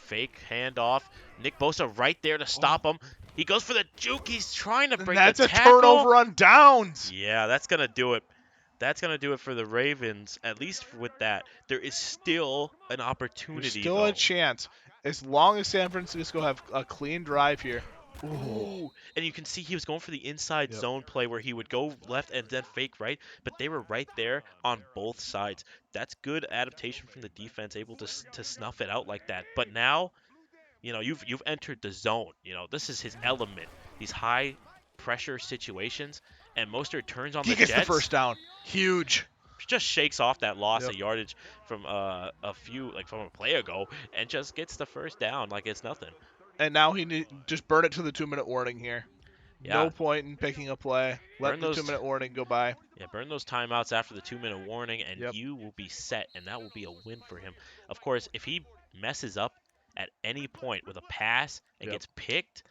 fake handoff. Nick Bosa right there to Oh, stop him. He goes for the juke. He's trying to and break the that's a tackle. turnover on downs. Yeah, that's gonna do it. That's going to do it for the Ravens, at least with that. There is still an There's opportunity, still a though. chance. As long as San Francisco have a clean drive here. Ooh. Ooh, and you can see he was going for the inside Yep. zone play where he would go left and then fake right, but they were right there on both sides. That's good adaptation from the defense, able to snuff it out like that. But now, you've entered the zone. This is his element. These high pressure situations, and Mostert turns on He the gets the Jets. first down. Huge. Just shakes off that loss Yep. of yardage from from a play ago and just gets the first down like it's nothing. And now just burn it to the 2-minute warning here. Yeah, No point in picking a play. burn Let the those 2-minute warning go by. burn those timeouts after the 2-minute warning and Yep. you will be set and that will be a win for him. Of course, if he messes up at any point with a pass and Yep. gets picked,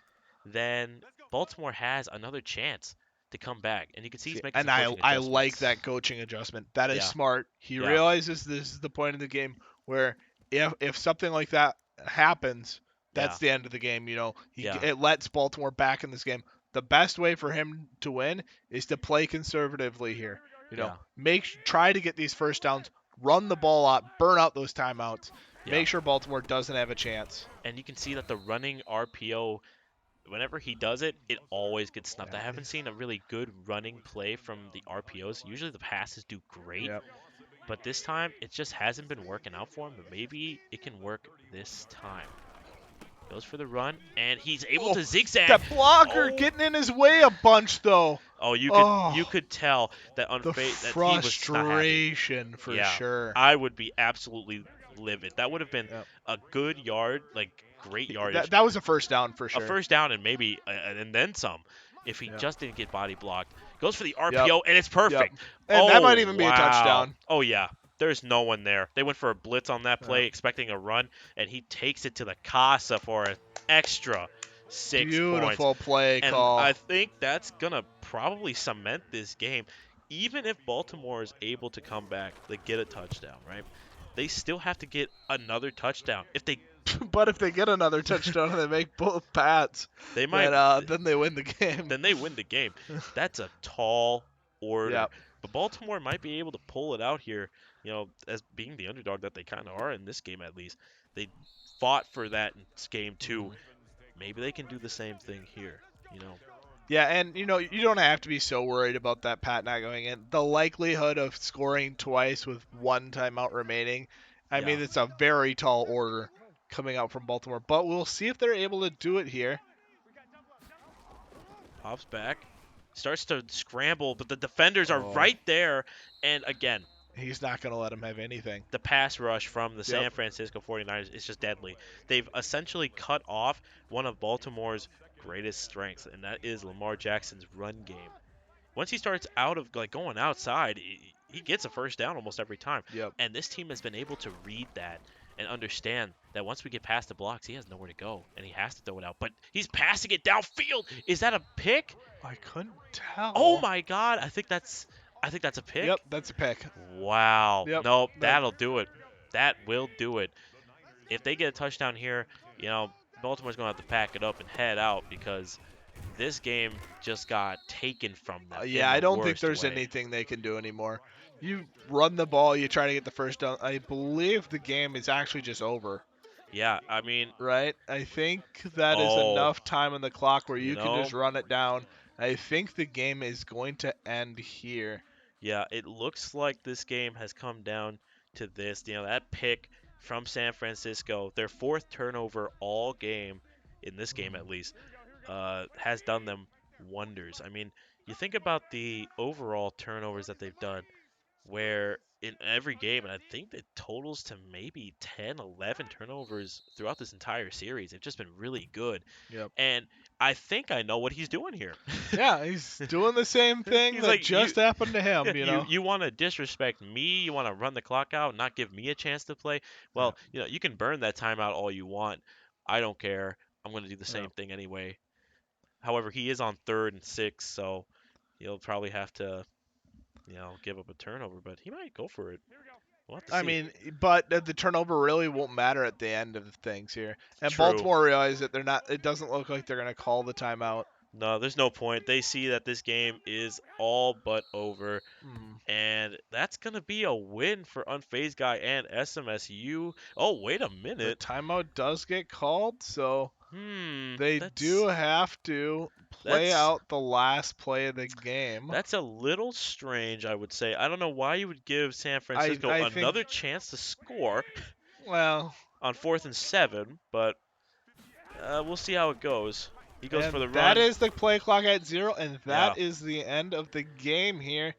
then Baltimore has another chance to come back. And you can see See, he's making and some coaching I like adjustments. that coaching adjustment. That is Yeah, smart. He yeah, realizes this is the point of the game where if something like that happens, yeah, that's the end of the game. yeah, It lets Baltimore back in this game. The best way for him to win is to play conservatively here. yeah, Try to get these first downs, run the ball out, burn out those timeouts, yeah. make sure Baltimore doesn't have a chance. And you can see that the running RPO, whenever he does it, it always gets snuffed. I Yeah. haven't seen a really good running play from the RPOs. Usually the passes do great, Yep. but this time it just hasn't been working out for him. But maybe it can work this time. Goes for the run, and he's able Oh, to zigzag. that blocker Oh, getting in his way a bunch though. oh, you Oh, could tell that the that he was not happy. frustration for Yeah, sure. I would be absolutely livid. That would have been Yep. a good yard, like great That yardage. that was a first down for A sure. first down and maybe and then some if he Yep. just didn't get body blocked. Goes for the Yep. RPO and it's Yep. perfect. And that might Oh even be a wow. touchdown. Oh yeah. There's no one there. They went for a blitz on that play, Yep. expecting a run, and he takes it to the casa for an extra 6 points. Beautiful play And call. I think that's gonna probably cement this game. Even if Baltimore is able to come back, they get a touchdown, right? They still have to get another touchdown. If they But if they get another touchdown and they make both Pats, they might then they win the game. then they win the game. That's a tall order. Yep. But Baltimore might be able to pull it out here, as being the underdog that they kind of are in this game at least. They fought for that in game two. Maybe they can do the same thing here. Yeah, and you don't have to be so worried about that Pat not going in. The likelihood of scoring twice with one timeout remaining, I Yeah. mean, it's a very tall order coming out from Baltimore. But we'll see if they're able to do it here. Hops back. Starts to scramble, but the defenders are Oh. right there. And again, He's not going to let him have anything. the pass rush from the San Yep. Francisco 49ers is just deadly. They've essentially cut off one of Baltimore's greatest strengths, and that is Lamar Jackson's run game. Once he starts out of going outside, he gets a first down almost every time. Yep. And this team has been able to read that and understand that once we get past the blocks, he has nowhere to go, and he has to throw it out. But he's passing it downfield. Is that a pick? I couldn't tell. Oh my God! I think that's a pick. Yep, that's a pick. Wow. Yep. Nope. That- That'll do it. That will do it. If they get a touchdown here, Baltimore's going to have to pack it up and head out because this game just got taken from them. Yeah, in I the don't think worst there's way. anything they can do anymore. You run the ball, you try to get the first down. I believe the game is actually just over, Yeah, I mean, right? I think that is Oh. enough time on the clock where You you can know- just run it down. I think the game is going to end here. yeah, it looks like this game has come down to this. That pick from San Francisco, their fourth turnover all game, in this game at least, has done them wonders. I mean, you think about the overall turnovers that they've done. where in every game, and I think it totals to maybe 10, 11 turnovers throughout this entire series. They've just been really good. Yep. And I think I know what he's doing here. Yeah, he's doing the same thing He's that like, just happened to him, you know. you want to disrespect me, you want to run the clock out, not give me a chance to play. Yeah. Well, you can burn that timeout all you want. I don't care. I'm going to do the Yeah. same thing anyway. However, he is on 3rd and 6, so he'll probably have to, give up a turnover, but he might go for it. We'll have to I see. mean, but the turnover really won't matter at the end of things here. And True. Baltimore realized that they're not. It doesn't look like they're going to call the timeout. No, there's no point. They see that this game is all but over, Mm. and that's going to be a win for Unfazed Guy and SMSU. Oh, wait a The minute. timeout does get called, so they do That's have to play that's out the last play of the game. that's a little strange, I would say. I don't know why you would give San Francisco I think. another chance to score Well, on 4th and 7, but we'll see how it goes. He goes and for the that run. is the play clock at 0, and Yeah. that is the end of the game here.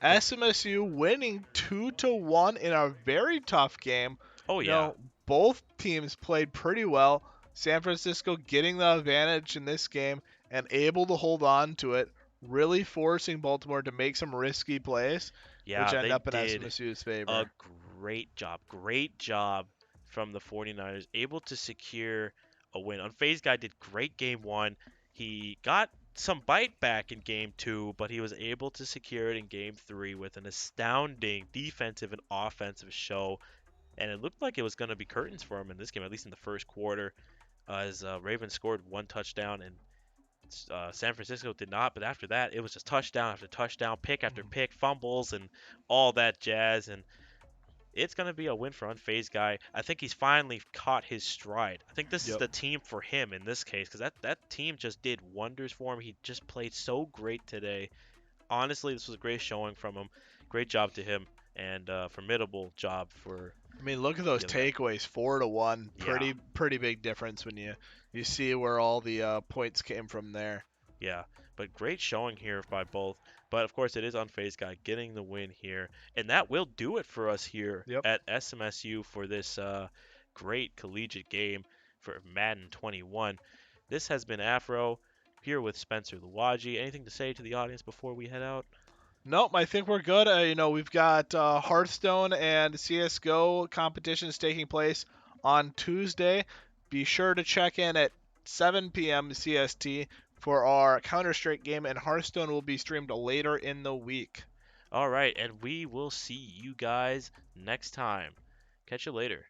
SMSU winning 2-1 in a very tough game. Oh You yeah. know, both teams played pretty well. San Francisco getting the advantage in this game and able to hold on to it, really forcing Baltimore to make some risky plays, which Yeah, end they up in did SMSU's a favor. great job. Great job from the 49ers, able to secure a win. Unfazed Guy did great game 1. He got some bite back in game 2, but he was able to secure it in game 3 with an astounding defensive and offensive show. And it looked like it was going to be curtains for him in this game, at least in the first quarter, as Ravens scored 1 touchdown and San Francisco did not. But after that, it was just touchdown after touchdown, pick after pick, fumbles, and all that jazz. And it's going to be a win for Unfazed Guy. I think he's finally caught his stride. I think this is Yep. the team for him in this case because that team just did wonders for him. He just played so great today. Honestly, this was a great showing from him. Great job to him and formidable job for I mean, look at those the other guy. takeaways, 4-1. Yeah, Pretty big difference when you see where all the points came from there. yeah. But great showing here by both. But of course, it is Unfazed Guy getting the win here. And that will do it for us here Yep. at SMSU for this great collegiate game for Madden 21. This has been Afro here with Spencer Luwaji. Anything to say to the audience before we head out? Nope, I think we're good. We've got Hearthstone and CS:GO competitions taking place on Tuesday. Be sure to check in at 7 p.m. CST for our Counter-Strike game, and Hearthstone will be streamed later in the week. All right, and we will see you guys next time. Catch you later.